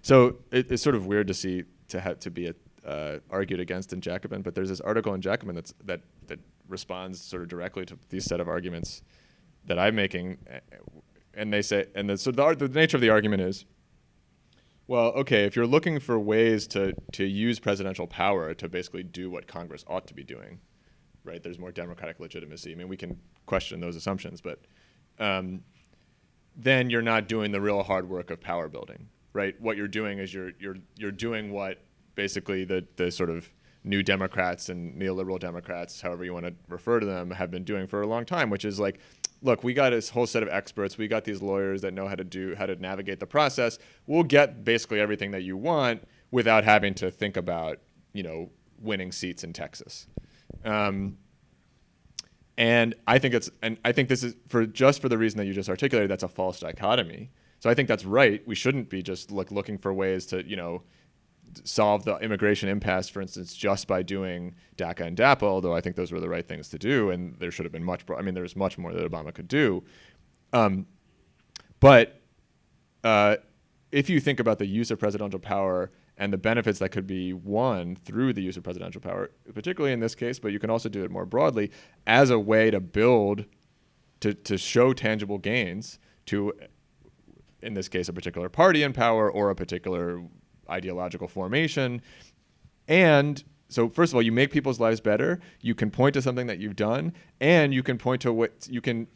so it's sort of weird to see to be argued against in Jacobin, but there's this article in Jacobin that responds sort of directly to these set of arguments that I'm making, and they say, so the nature of the argument is, well, okay, if you're looking for ways to use presidential power to basically do what Congress ought to be doing, right? There's more democratic legitimacy. I mean, we can question those assumptions, but then you're not doing the real hard work of power building, right? What you're doing is you're doing what basically the sort of new Democrats and neoliberal Democrats, however you want to refer to them, have been doing for a long time, which is like, look, we got this whole set of experts. We got these lawyers that know how to navigate the process. We'll get basically everything that you want without having to think about, winning seats in Texas. And I think this is for the reason that you just articulated, that's a false dichotomy. So I think that's right. We shouldn't be just looking for ways to, solve the immigration impasse, for instance, just by doing DACA and DAPA, although I think those were the right things to do, and there should have been there's much more that Obama could do. But if you think about the use of presidential power and the benefits that could be won through the use of presidential power, particularly in this case, but you can also do it more broadly, as a way to build, to show tangible gains to, in this case, a particular party in power or a particular ideological formation. And so first of all, you make people's lives better, you can point to something that you've done, and you can point to what you can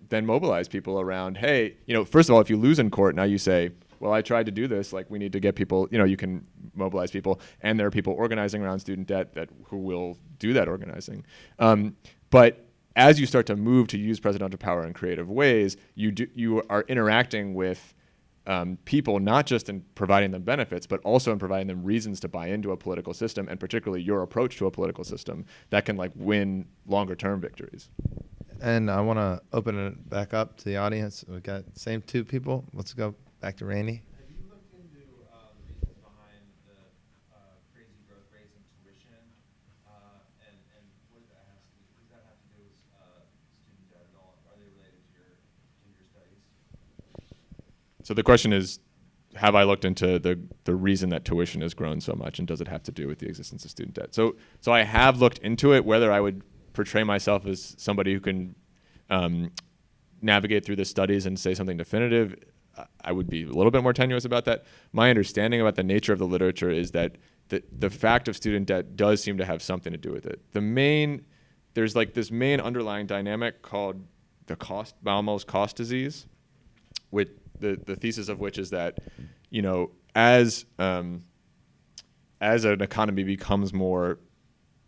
then mobilize people around, hey, first of all, if you lose in court, now you say, well, I tried to do this, like we need to get people, you can mobilize people, and there are people organizing around student debt who will do that organizing. But as you start to move to use presidential power in creative ways, you are interacting with people, not just in providing them benefits, but also in providing them reasons to buy into a political system, and particularly your approach to a political system that can win longer term victories. And I want to open it back up to the audience. We've got same two people. Let's go back to Randy. Have you looked into the reasons behind the crazy growth rates in tuition, and what does that have to do with student debt at all? Are they related to your studies? So the question is, have I looked into the reason that tuition has grown so much, and does it have to do with the existence of student debt? So I have looked into it. Whether I would portray myself as somebody who can navigate through the studies and say something definitive, I would be a little bit more tenuous about that. My understanding about the nature of the literature is that the fact of student debt does seem to have something to do with it. There's like this main underlying dynamic called the Baumol's cost disease, with the thesis of which is that, you know, as an economy becomes more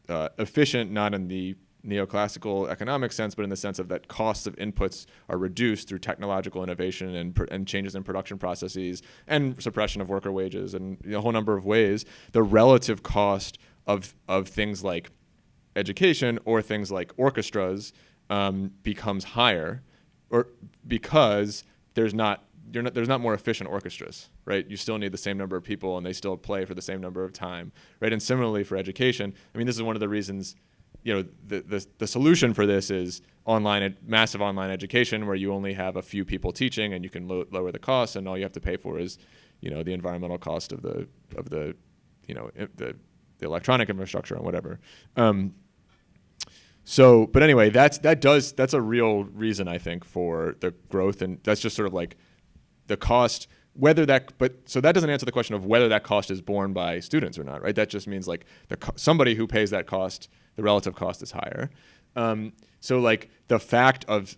efficient, not in the neoclassical economic sense, but in the sense of that costs of inputs are reduced through technological innovation and changes in production processes and suppression of worker wages and a whole number of ways, the relative cost of things like education or things like orchestras becomes higher, or because there's not more efficient orchestras, right? You still need the same number of people and they still play for the same number of time, right? And similarly for education, I mean, this is one of the reasons, you know, the solution for this is massive online education where you only have a few people teaching and you can lower the costs, and all you have to pay for is, you know, the environmental cost of the you know, the electronic infrastructure and whatever. But anyway, that's a real reason, I think, for the growth, and that's just sort of like the cost, so that doesn't answer the question of whether that cost is borne by students or not, right? That just means like somebody who pays that cost, the relative cost is higher. So like the fact of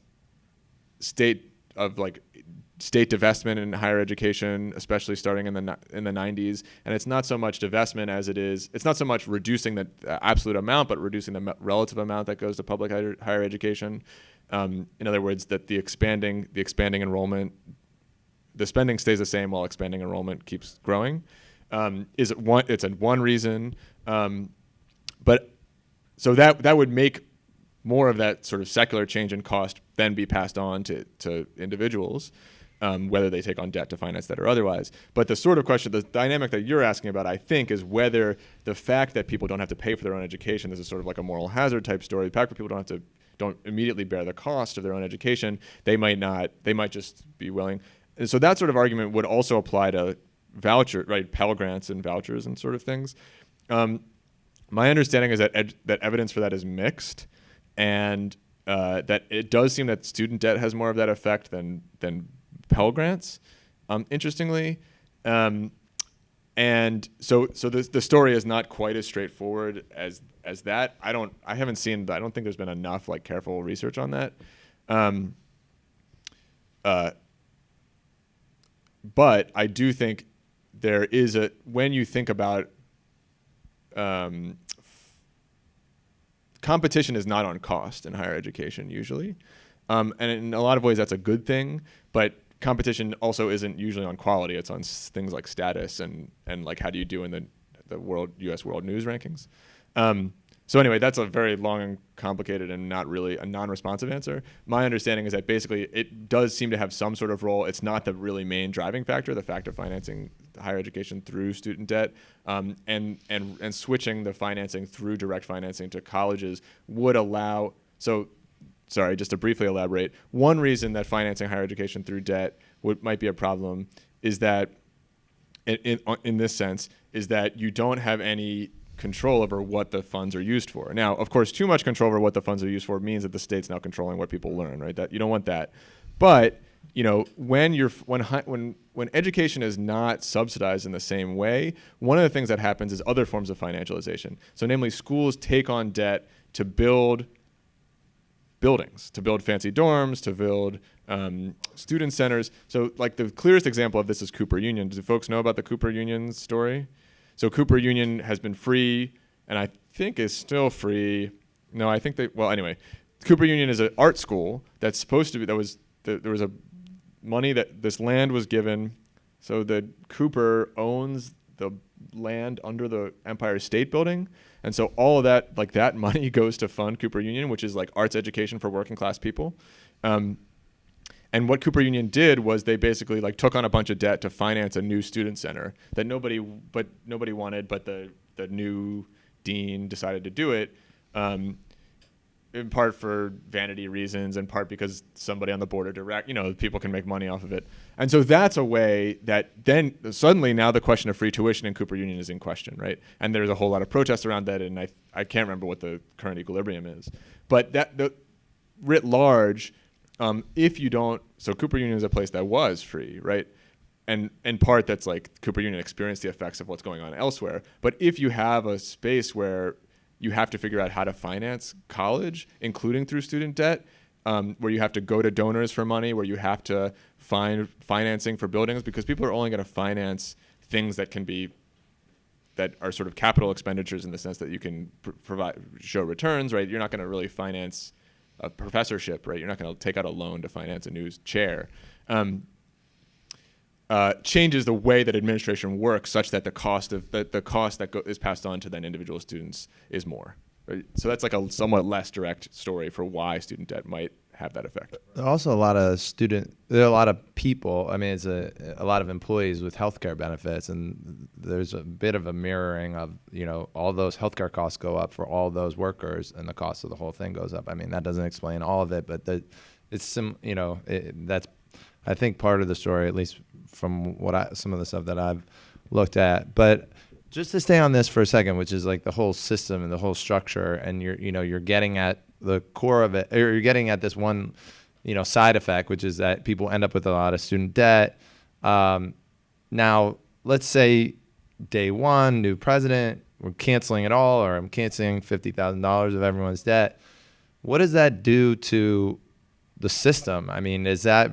state divestment in higher education, especially starting in the 90s, and it's not so much divestment as it's not so much reducing the absolute amount, but reducing the relative amount that goes to public higher education. In other words, that the expanding enrollment, the spending stays the same while expanding enrollment keeps growing. It's one reason, but so that would make more of that sort of secular change in cost then be passed on to individuals, whether they take on debt to finance that or otherwise. But the sort of question, the dynamic that you're asking about, I think, is whether the fact that people don't have to pay for their own education, this is sort of like a moral hazard type story. The fact that people don't immediately bear the cost of their own education, they might just be willing. And so that sort of argument would also apply to Pell Grants and vouchers and sort of things. My understanding is that evidence for that is mixed, and that it does seem that student debt has more of that effect than Pell Grants, interestingly. And so the story is not quite as straightforward as that. I don't think there's been enough like careful research on that. But I do think there is when you think about competition is not on cost in higher education usually. And in a lot of ways that's a good thing, but competition also isn't usually on quality. It's on things like status and like how do you do in the US World News rankings. So anyway, that's a very long and complicated and not really a non-responsive answer. My understanding is that basically it does seem to have some sort of role. It's not the really main driving factor, the fact of financing higher education through student debt, and switching the financing through direct financing to colleges would allow. So, sorry, just to briefly elaborate, one reason that financing higher education through debt might be a problem is that, in this sense, is that you don't have any control over what the funds are used for. Now, of course, too much control over what the funds are used for means that the state's now controlling what people learn, right? That you don't want that. But you know, when education is not subsidized in the same way, one of the things that happens is other forms of financialization. So, namely, schools take on debt to build buildings, to build fancy dorms, to build student centers. So, like the clearest example of this is Cooper Union. Do folks know about the Cooper Union story? So Cooper Union has been free, and I think is still free. No, I think anyway, Cooper Union is an art school that's supposed to be, there was a money that this land was given. So the Cooper owns the land under the Empire State Building. And so all of that, like that money goes to fund Cooper Union, which is like arts education for working class people. And what Cooper Union did was they basically like took on a bunch of debt to finance a new student center that nobody wanted, but the new dean decided to do it, in part for vanity reasons, in part because somebody on the board of people can make money off of it. And so that's a way that then suddenly now the question of free tuition in Cooper Union is in question, right? And there's a whole lot of protest around that, and I can't remember what the current equilibrium is. But writ large, If you don't, so Cooper Union is a place that was free, right? And in part, that's like Cooper Union experienced the effects of what's going on elsewhere. But if you have a space where you have to figure out how to finance college, including through student debt, where you have to go to donors for money, where you have to find financing for buildings, because people are only going to finance things that are sort of capital expenditures in the sense that you can show returns, right? You're not going to really finance a professorship, right? You're not going to take out a loan to finance a new chair. Changes the way that administration works such that the cost that is passed on to then individual students is more. Right? So that's like a somewhat less direct story for why student debt might have that effect. There are also a lot of people. I mean, it's a lot of employees with healthcare benefits, and there's a bit of a mirroring of, all those healthcare costs go up for all those workers, and the cost of the whole thing goes up. I mean, that doesn't explain all of it, but that's, I think, part of the story, at least from some of the stuff that I've looked at. But just to stay on this for a second, which is like the whole system and the whole structure, and you're getting at the core of it, or you're getting at this one, side effect, which is that people end up with a lot of student debt. Now, let's say day one, new president, we're canceling it all, or I'm canceling $50,000 of everyone's debt. What does that do to the system? I mean, does that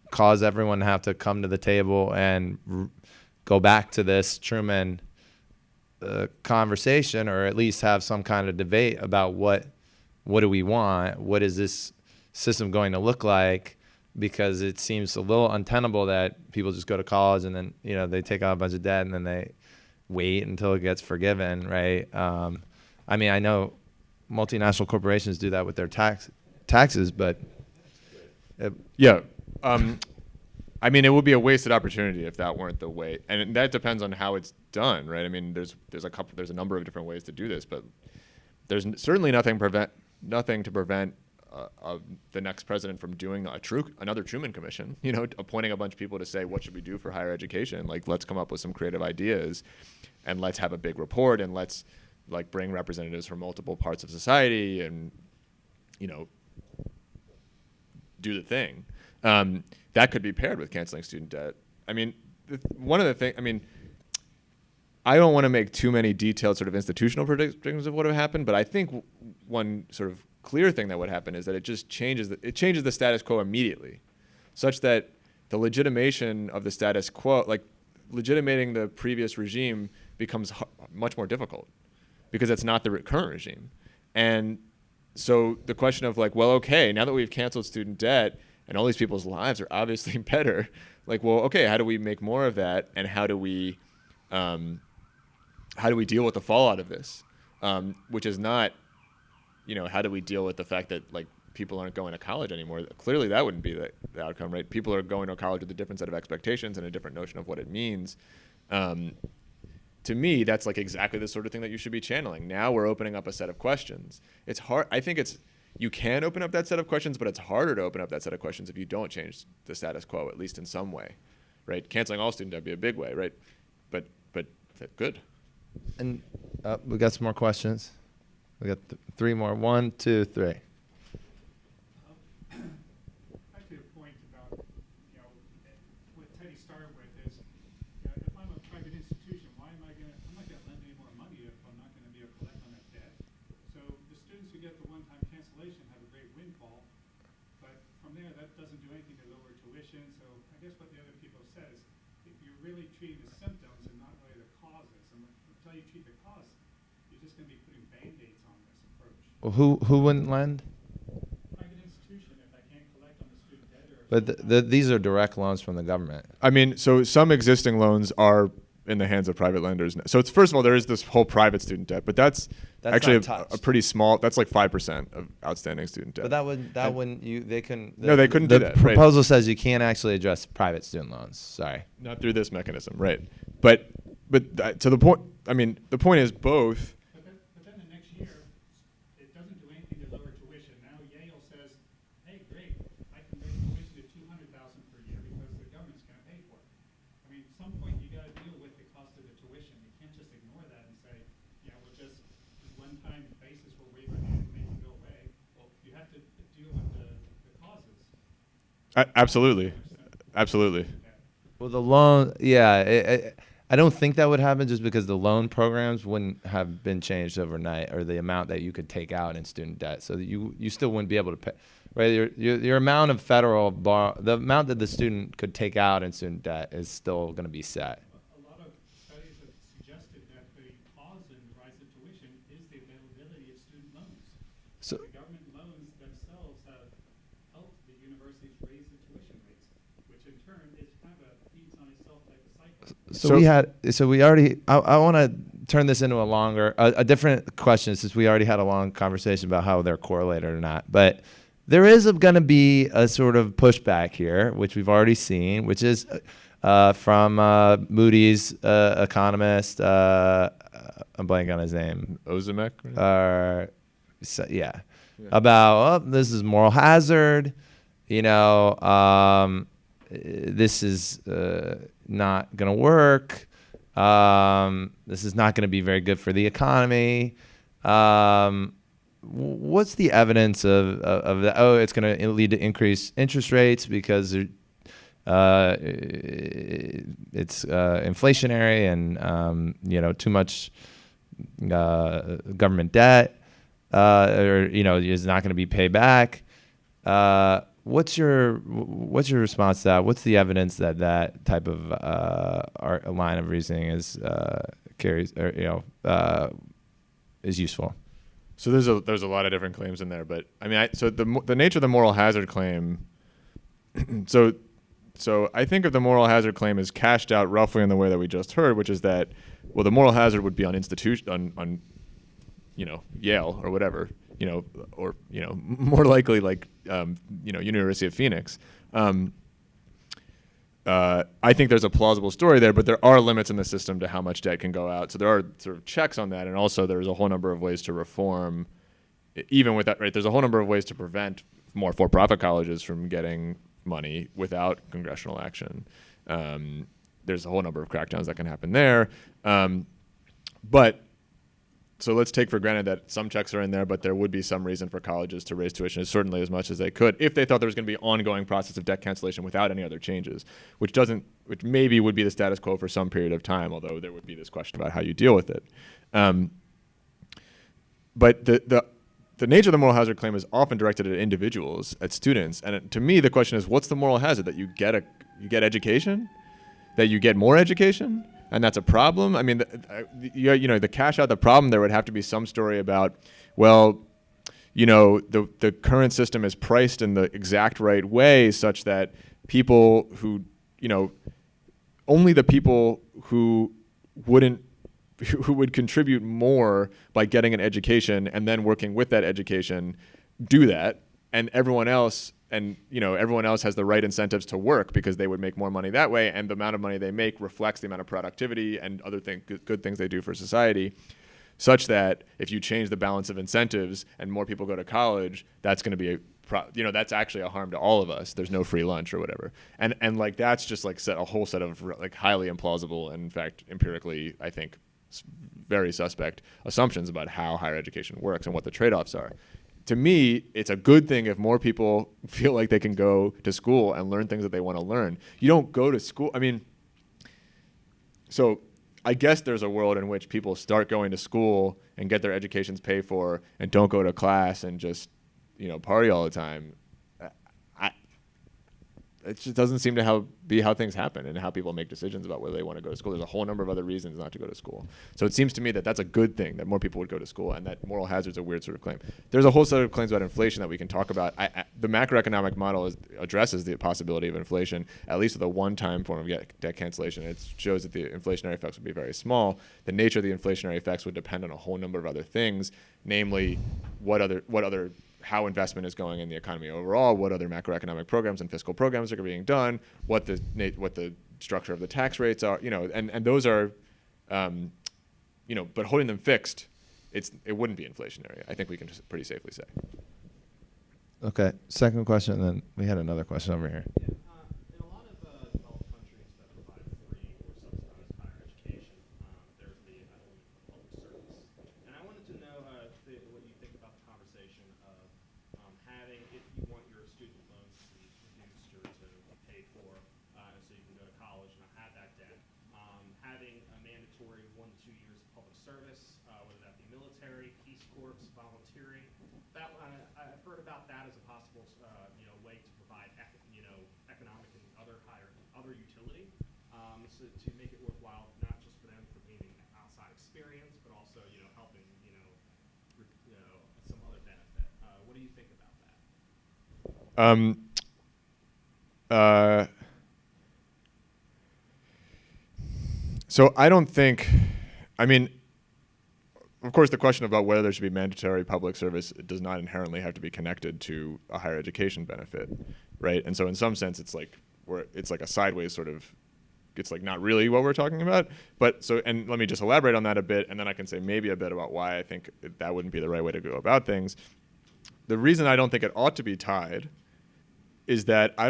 cause everyone to have to come to the table and go back to this Truman conversation, or at least have some kind of debate about what do we want? What is this system going to look like? Because it seems a little untenable that people just go to college and then, they take out a bunch of debt and then they wait until it gets forgiven, right? I mean, I know multinational corporations do that with their taxes, but yeah. I mean, it would be a wasted opportunity if that weren't the way, and that depends on how it's done, right? I mean, there's a number of different ways to do this, but there's certainly nothing to prevent the next president from doing another Truman Commission, appointing a bunch of people to say, what should we do for higher education? Like, let's come up with some creative ideas, and let's have a big report, and let's bring representatives from multiple parts of society, and do the thing. That could be paired with canceling student debt. I mean, one of the things, I don't want to make too many detailed sort of institutional predictions of what would happen, but I think one sort of clear thing that would happen is that it just changes the status quo immediately, such that the legitimation of the status quo, like legitimating the previous regime, becomes much more difficult because it's not the current regime. And so the question of okay, now that we've canceled student debt and all these people's lives are obviously better, okay, how do we make more of that, and how do we deal with the fallout of this, which is not, how do we deal with the fact that people aren't going to college anymore? Clearly, that wouldn't be the outcome, right? People are going to college with a different set of expectations and a different notion of what it means. To me, that's exactly the sort of thing that you should be channeling. Now we're opening up a set of questions. It's hard. I think you can open up that set of questions, but it's harder to open up that set of questions if you don't change the status quo, at least in some way, right? Canceling all student debt would be a big way, right? But good. And we got some more questions. We got three more. 1, 2, 3. Back to your point about, what Teddy started with is, if I'm a private institution, I'm not going to lend any more money if I'm not going to be able to collect on that debt. So the students who get the one-time cancellation have a great windfall, but from there, that doesn't do anything to lower tuition. So I guess what the other people have said is, if you're really treating the symptoms and not really the causes, and until you treat the cause, you're just going to be putting Band-Aids on this approach. Well, who wouldn't lend? Private institution, if I can't collect on the student debt or... But these are direct loans from the government. I mean, so some existing loans are in the hands of private lenders. So it's, first of all, there is this whole private student debt, but that's actually a pretty small. That's 5% of outstanding student debt. But they couldn't. They couldn't do that. The proposal says you can't actually address private student loans. Sorry. Not through this mechanism, right? But to the point. I mean, the point is both. But then the next year, it doesn't do anything to lower tuition. Now Yale says, hey, great, I can raise tuition to $200,000 per year because the government's going to pay for it. I mean, at some point you got to deal with the cost of the tuition. You can't just ignore that and say, we'll just one-time basis we'll waive our hand and make it go away. Well, you have to deal with the causes. Absolutely, absolutely. Well, the loan, yeah, I don't think that would happen just because the loan programs wouldn't have been changed overnight, or the amount that you could take out in student debt, so that you still wouldn't be able to pay. Right, your amount of federal the amount that the student could take out in student debt is still going to be set. A lot of studies have suggested that the cause in the rise of tuition is the availability of student loans. So, The government loans themselves have helped the universities raise the tuition rates, which in turn is kind of a feeds on itself type of cycle. so we already. I want to turn this into a different question, since we already had a long conversation about how they're correlated or not, but. There is going to be a sort of pushback here, which we've already seen, which is from Moody's economist. I'm blanking on his name. Ozimek? Yeah. About this is moral hazard. This is not going to work. This is not going to be very good for the economy. What's the evidence of that? Oh, it's going to lead to increased interest rates because it's inflationary and too much government debt, or is not going to be paid back. What's your response to that? What's the evidence that that type of line of reasoning is is useful? So there's a lot of different claims in there, but I mean, so the nature of the moral hazard claim. So I think of the moral hazard claim as cashed out roughly in the way that we just heard, which is that, well, the moral hazard would be on on Yale or whatever, or more likely like University of Phoenix. I think there's a plausible story there, but there are limits in the system to how much debt can go out. So there are sort of checks on that, and also there's a whole number of ways to reform. Even with that, right? There's a whole number of ways to prevent more for-profit colleges from getting money without congressional action. There's a whole number of crackdowns that can happen there, but. So let's take for granted that some checks are in there, but there would be some reason for colleges to raise tuition certainly as much as they could if they thought there was going to be an ongoing process of debt cancellation without any other changes, which maybe would be the status quo for some period of time, although there would be this question about how you deal with it. But the nature of the moral hazard claim is often directed at individuals, at students, and to me the question is, what's the moral hazard? That you get education, that you get more education? And that's a problem. I mean, the cash out, the problem there would have to be some story about, well, the current system is priced in the exact right way such that people who, only the people who would contribute more by getting an education and then working with that education do that, and everyone else has the right incentives to work because they would make more money that way, and the amount of money they make reflects the amount of productivity and other good things they do for society, such that if you change the balance of incentives and more people go to college, that's going to be that's actually a harm to all of us. There's no free lunch or whatever, and like that's just like a whole set of like highly implausible and in fact empirically I think very suspect assumptions about how higher education works and what the trade-offs are. To me, it's a good thing if more people feel like they can go to school and learn things that they want to learn. You don't go to school. I mean, so I guess there's a world in which people start going to school and get their educations paid for and don't go to class and just, party all the time. It just doesn't seem to be how things happen and how people make decisions about whether they want to go to school. There's a whole number of other reasons not to go to school. So it seems to me that that's a good thing, that more people would go to school, and that moral hazard's a weird sort of claim. There's a whole set of claims about inflation that we can talk about. The macroeconomic model addresses the possibility of inflation, at least with a one-time form of debt cancellation. It shows that the inflationary effects would be very small. The nature of the inflationary effects would depend on a whole number of other things, namely how investment is going in the economy overall, what other macroeconomic programs and fiscal programs are being done, what the structure of the tax rates are, and those are, but holding them fixed, it wouldn't be inflationary. I think we can just pretty safely say. Okay, second question, and then we had another question over here. Yeah. In a lot of developed countries that provide free or subsidized higher education, there's the element of public service. And I wanted to know what you think about the conversation of having, if you want your student loans to be reduced or service, whether that be military, Peace Corps, volunteering. That I've heard about that as a possible way to provide economic and other utility, so to make it worthwhile, not just for them for gaining outside experience, but also helping some other benefit. What do you think about that? So I don't think, I mean, of course, the question about whether there should be mandatory public service does not inherently have to be connected to a higher education benefit, right? And so in some sense, it's like a sideways sort of, it's like not really what we're talking about. But so, and let me just elaborate on that a bit, and then I can say maybe a bit about why I think that wouldn't be the right way to go about things. The reason I don't think it ought to be tied is that I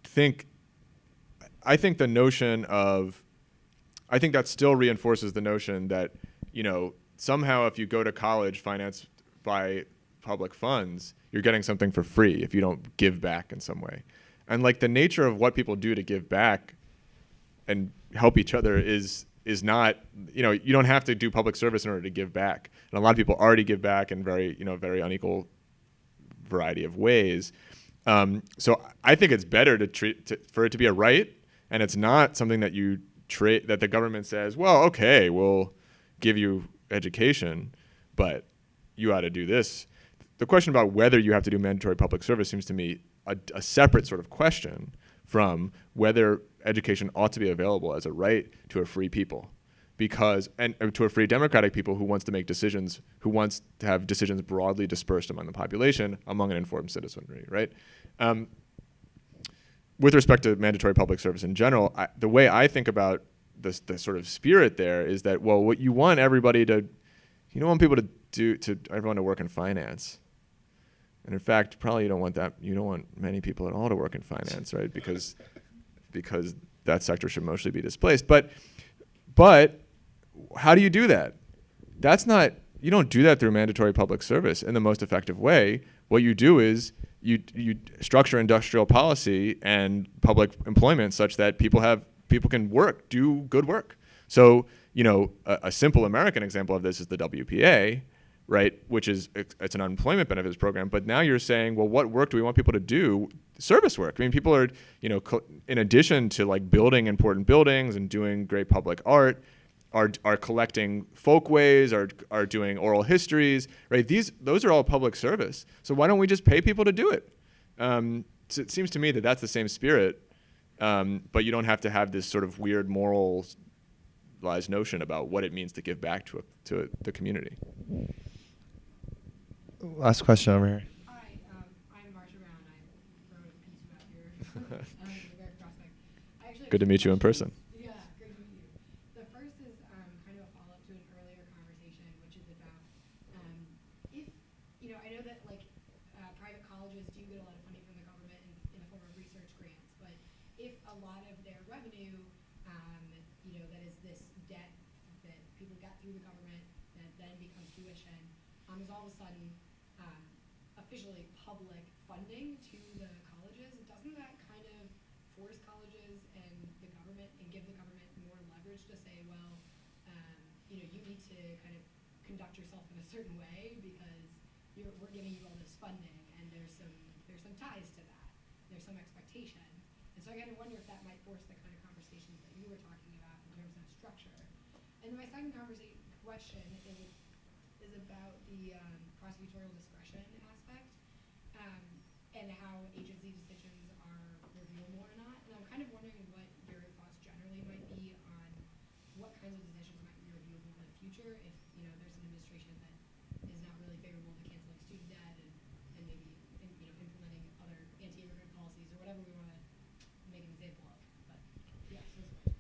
think the notion of, I think that still reinforces the notion that, somehow if you go to college financed by public funds, you're getting something for free if you don't give back in some way. And like the nature of what people do to give back and help each other is not, you don't have to do public service in order to give back. And a lot of people already give back in very unequal variety of ways. So I think it's better for it to be a right, and it's not something that that the government says, well, okay, we'll give you education, but you ought to do this. The question about whether you have to do mandatory public service seems to me a separate sort of question from whether education ought to be available as a right to a free people, and to a free democratic people who wants to make decisions, who wants to have decisions broadly dispersed among the population, among an informed citizenry, right? With respect to mandatory public service in general, the way I think about the sort of spirit there is that, well, what you want everybody to, you don't want people everyone to work in finance. And in fact, probably you don't want many people at all to work in finance, right? Because that sector should mostly be displaced. But how do you do that? You don't do that through mandatory public service in the most effective way. What you do is you structure industrial policy and public employment such that people can do good work. So, a simple American example of this is the WPA, right? Which is, it's an unemployment benefits program. But now you're saying, well, what work do we want people to do? Service work. I mean, people are, in addition to like building important buildings and doing great public art, are collecting folkways, are doing oral histories, right? Those are all public service. So why don't we just pay people to do it? So it seems to me that that's the same spirit, but you don't have to have this sort of weird moralized notion about what it means to give back to the community. Last question over here. Hi, I'm Marsha Brown. I wrote a piece about your very prospect. Good to meet you in person. Yeah, great to meet you. The first is kind of a follow-up to an earlier conversation, which is about if, I know that like private colleges do get a lot of funding from the government in the form of research grants, but if a lot of their revenue, that is this debt that people got through the government that then becomes tuition, is all of a sudden officially public funding to the colleges, doesn't that kind of force colleges and the government and give the government more leverage to say, well, you need to kind of conduct yourself in a certain way because we're giving you all this funding, and there's some ties to that. There's some expectation. And so I kind of wonder if that might force the kind of conversations that you were talking about in terms of structure. And my second question is about the prosecutorial discretion aspect, and how agency decisions are reviewable or not. And I'm kind of wondering what your thoughts generally might be on what kinds of decisions might be reviewable in the future if there's an administration that is not really favorable to canceling student debt and maybe implementing other anti-immigrant policies or whatever we want to make an example of. But yeah,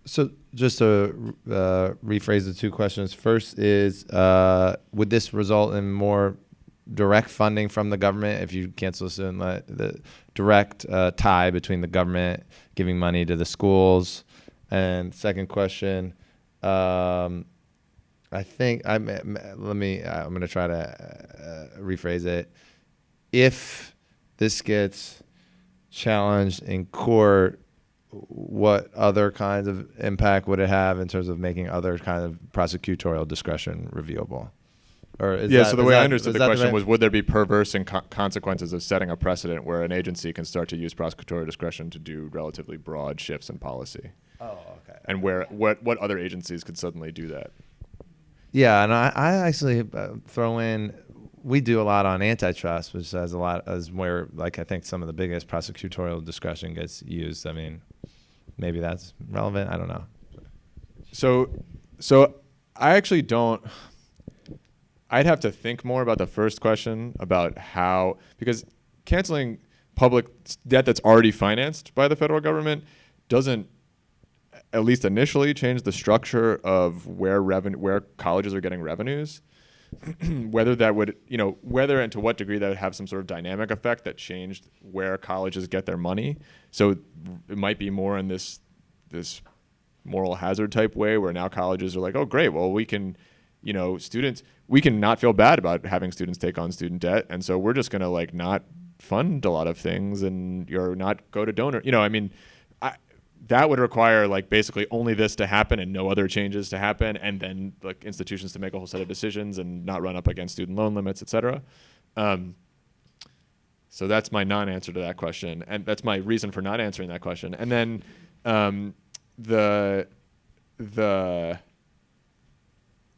So just to rephrase the two questions. First is, would this result in more direct funding from the government if you cancel the direct tie between the government giving money to the schools? And second question, I think I'm going to try to rephrase it. If this gets challenged in court, what other kinds of impact would it have in terms of making other kind of prosecutorial discretion reviewable? Or is Yeah, that, so the is way I that- understood is the that question right? was, would there be perverse consequences of setting a precedent where an agency can start to use prosecutorial discretion to do relatively broad shifts in policy? Oh, okay. And what other agencies could suddenly do that? Yeah, and I actually throw in, we do a lot on antitrust, which has a lot as where, like, I think some of the biggest prosecutorial discretion gets used. I mean, maybe that's relevant. I don't know. So I actually don't. I'd have to think more about the first question about how, because canceling public debt that's already financed by the federal government doesn't, at least initially, change the structure of where colleges are getting revenues. Whether that would, whether and to what degree that would have some sort of dynamic effect that changed where colleges get their money. So it might be more in this moral hazard type way where now colleges are like, oh, great, well, we can, students, we can not feel bad about having students take on student debt. And so we're just going to like not fund a lot of things and you're not go to donor, that would require like basically only this to happen and no other changes to happen, and then like institutions to make a whole set of decisions and not run up against student loan limits, et cetera. So that's my non-answer to that question, and that's my reason for not answering that question. And then the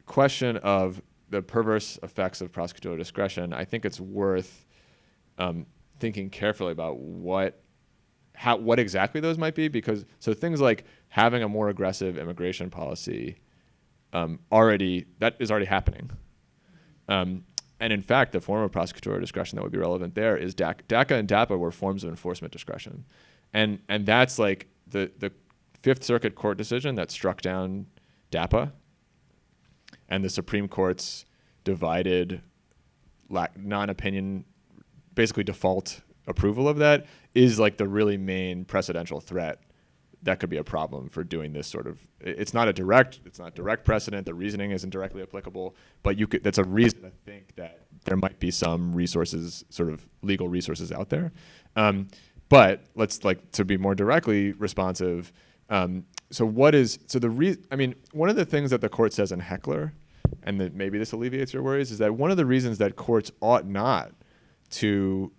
question of the perverse effects of prosecutorial discretion, I think it's worth thinking carefully about what exactly those might be, because so things like having a more aggressive immigration policy that is already happening. And in fact, the form of prosecutorial discretion that would be relevant there is DACA and DAPA were forms of enforcement discretion. And that's like the Fifth Circuit Court decision that struck down DAPA, and the Supreme Court's divided non-opinion, basically default approval of that, is like the really main precedential threat that could be a problem for doing this sort of. It's not direct precedent. The reasoning isn't directly applicable, but that's a reason to think that there might be some resources, sort of legal resources out there. But let's to be more directly responsive. One of the things that the court says in Heckler, and that maybe this alleviates your worries, is that one of the reasons that courts ought not to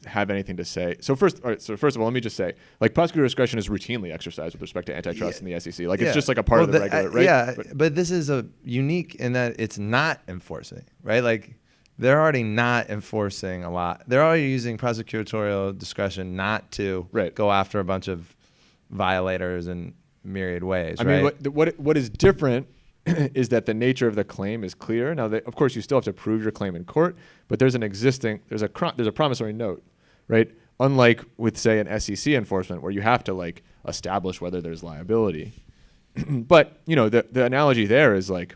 have anything to say. So first of all, let me just say, like, prosecutorial discretion is routinely exercised with respect to antitrust in the SEC. Like, it's just like a part of the regular, right? Yeah, but this is a unique in that it's not enforcing, right? Like, they're already not enforcing a lot. They're already using prosecutorial discretion not to go after a bunch of violators in myriad ways, right? I mean, what is different is that the nature of the claim is clear. Now, of course, you still have to prove your claim in court, but there's a promissory note, right? Unlike with, say, an SEC enforcement where you have to like establish whether there's liability. But the analogy there is like,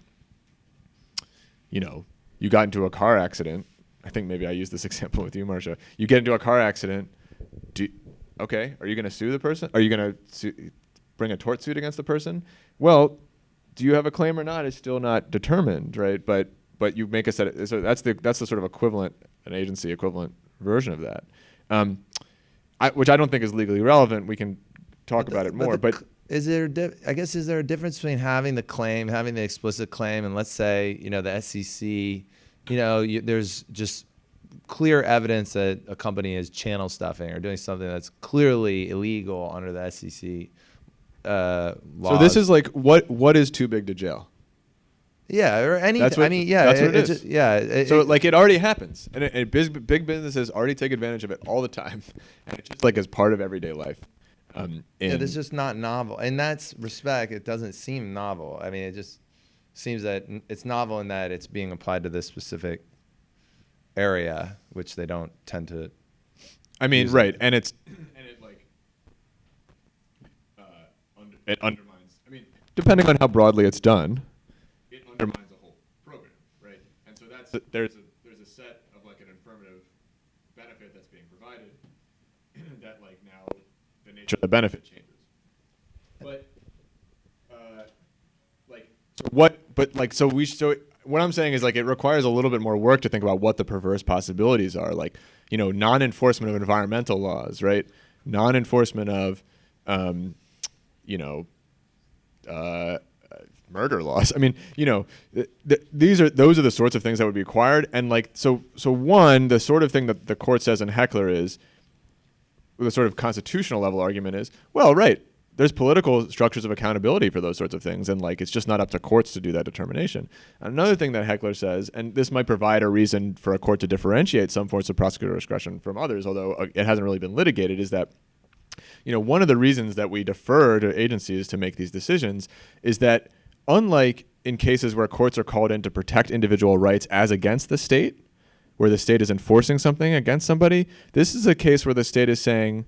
you got into a car accident. I think maybe I used this example with you, Marcia. You get into a car accident. Okay, are you going to sue the person? Are you going to bring a tort suit against the person? Well, do you have a claim or not is still not determined, right? But you make a set. So that's the sort of equivalent, an agency equivalent version of that, which I don't think is legally relevant. We can talk about it more. But is there a difference between having the explicit claim, and let's say the SEC, there's just clear evidence that a company is channel stuffing or doing something that's clearly illegal under the SEC. Laws. So this is like what is too big to jail? Yeah, or anything. That's what it is. Just, yeah. It already happens, and big businesses already take advantage of it all the time, and it's just like as part of everyday life. This is just not novel. In that respect, it doesn't seem novel. I mean, it just seems that it's novel in that it's being applied to this specific area, which they don't tend to. I mean, right, and it undermines. I mean, depending on how broadly it's done, it undermines the whole program, right? And so there's a set of like an affirmative benefit that's being provided that like now the nature of the benefit changes. But what I'm saying is like it requires a little bit more work to think about what the perverse possibilities are, like non-enforcement of environmental laws, right? Non-enforcement of you know, murder laws. I mean, you know, those are the sorts of things that would be required. And like, so one, the sort of thing that the court says in Heckler is, the sort of constitutional level argument is, well, right, there's political structures of accountability for those sorts of things, and like it's just not up to courts to do that determination. Another thing that Heckler says, and this might provide a reason for a court to differentiate some forms of prosecutorial discretion from others, although it hasn't really been litigated, is that, you know, one of the reasons that we defer to agencies to make these decisions is that, unlike in cases where courts are called in to protect individual rights as against the state, where the state is enforcing something against somebody, this is a case where the state is saying,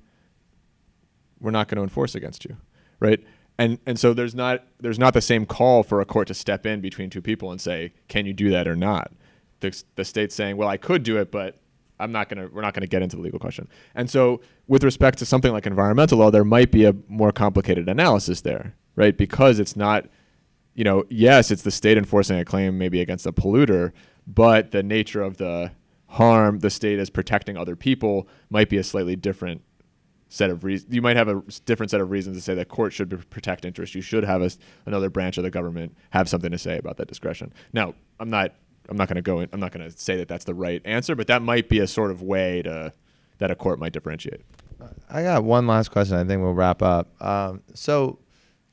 we're not going to enforce against you, right? And so there's not the same call for a court to step in between two people and say, can you do that or not? The state's saying, well, I could do it, but we're not going to get into the legal question. And so with respect to something like environmental law, there might be a more complicated analysis there, right? Because it's not, you know, yes, it's the state enforcing a claim maybe against a polluter, but the nature of the harm the state is protecting other people might be a slightly different set of reasons. You might have a different set of reasons to say that court should protect interest. You should have another branch of the government have something to say about that discretion. Now, I'm not going to go in. I'm not going to say that that's the right answer, but that might be a sort of way that a court might differentiate. I got one last question. I think we'll wrap up. So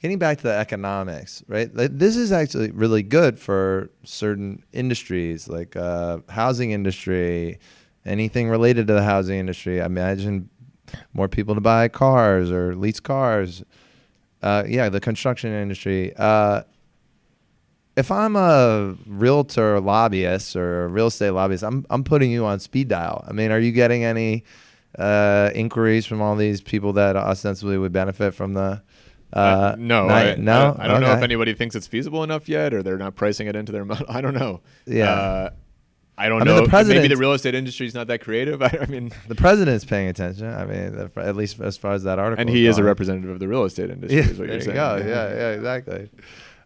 getting back to the economics, right? This is actually really good for certain industries, like housing industry, anything related to the housing industry. I imagine more people to buy cars or lease cars. The construction industry. If I'm a realtor lobbyist or a real estate lobbyist, I'm putting you on speed dial. I mean, are you getting any inquiries from all these people that ostensibly would benefit from the no. I don't know if anybody thinks it's feasible enough yet, or they're not pricing it into their model. I don't know. Yeah. I don't know. Maybe the real estate industry is not that creative. I mean, the president's paying attention. I mean, at least as far as that article. And he is a representative of the real estate industry. Yeah, is what you're saying. Yeah, exactly.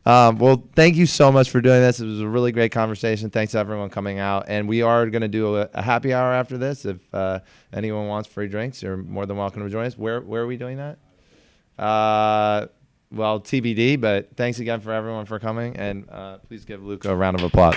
Well, thank you so much for doing this. It was a really great conversation. Thanks to everyone coming out. And we are going to do a happy hour after this. If anyone wants free drinks, you're more than welcome to join us. Where are we doing that? Well, TBD, but thanks again for everyone for coming. And please give Luca a round of applause.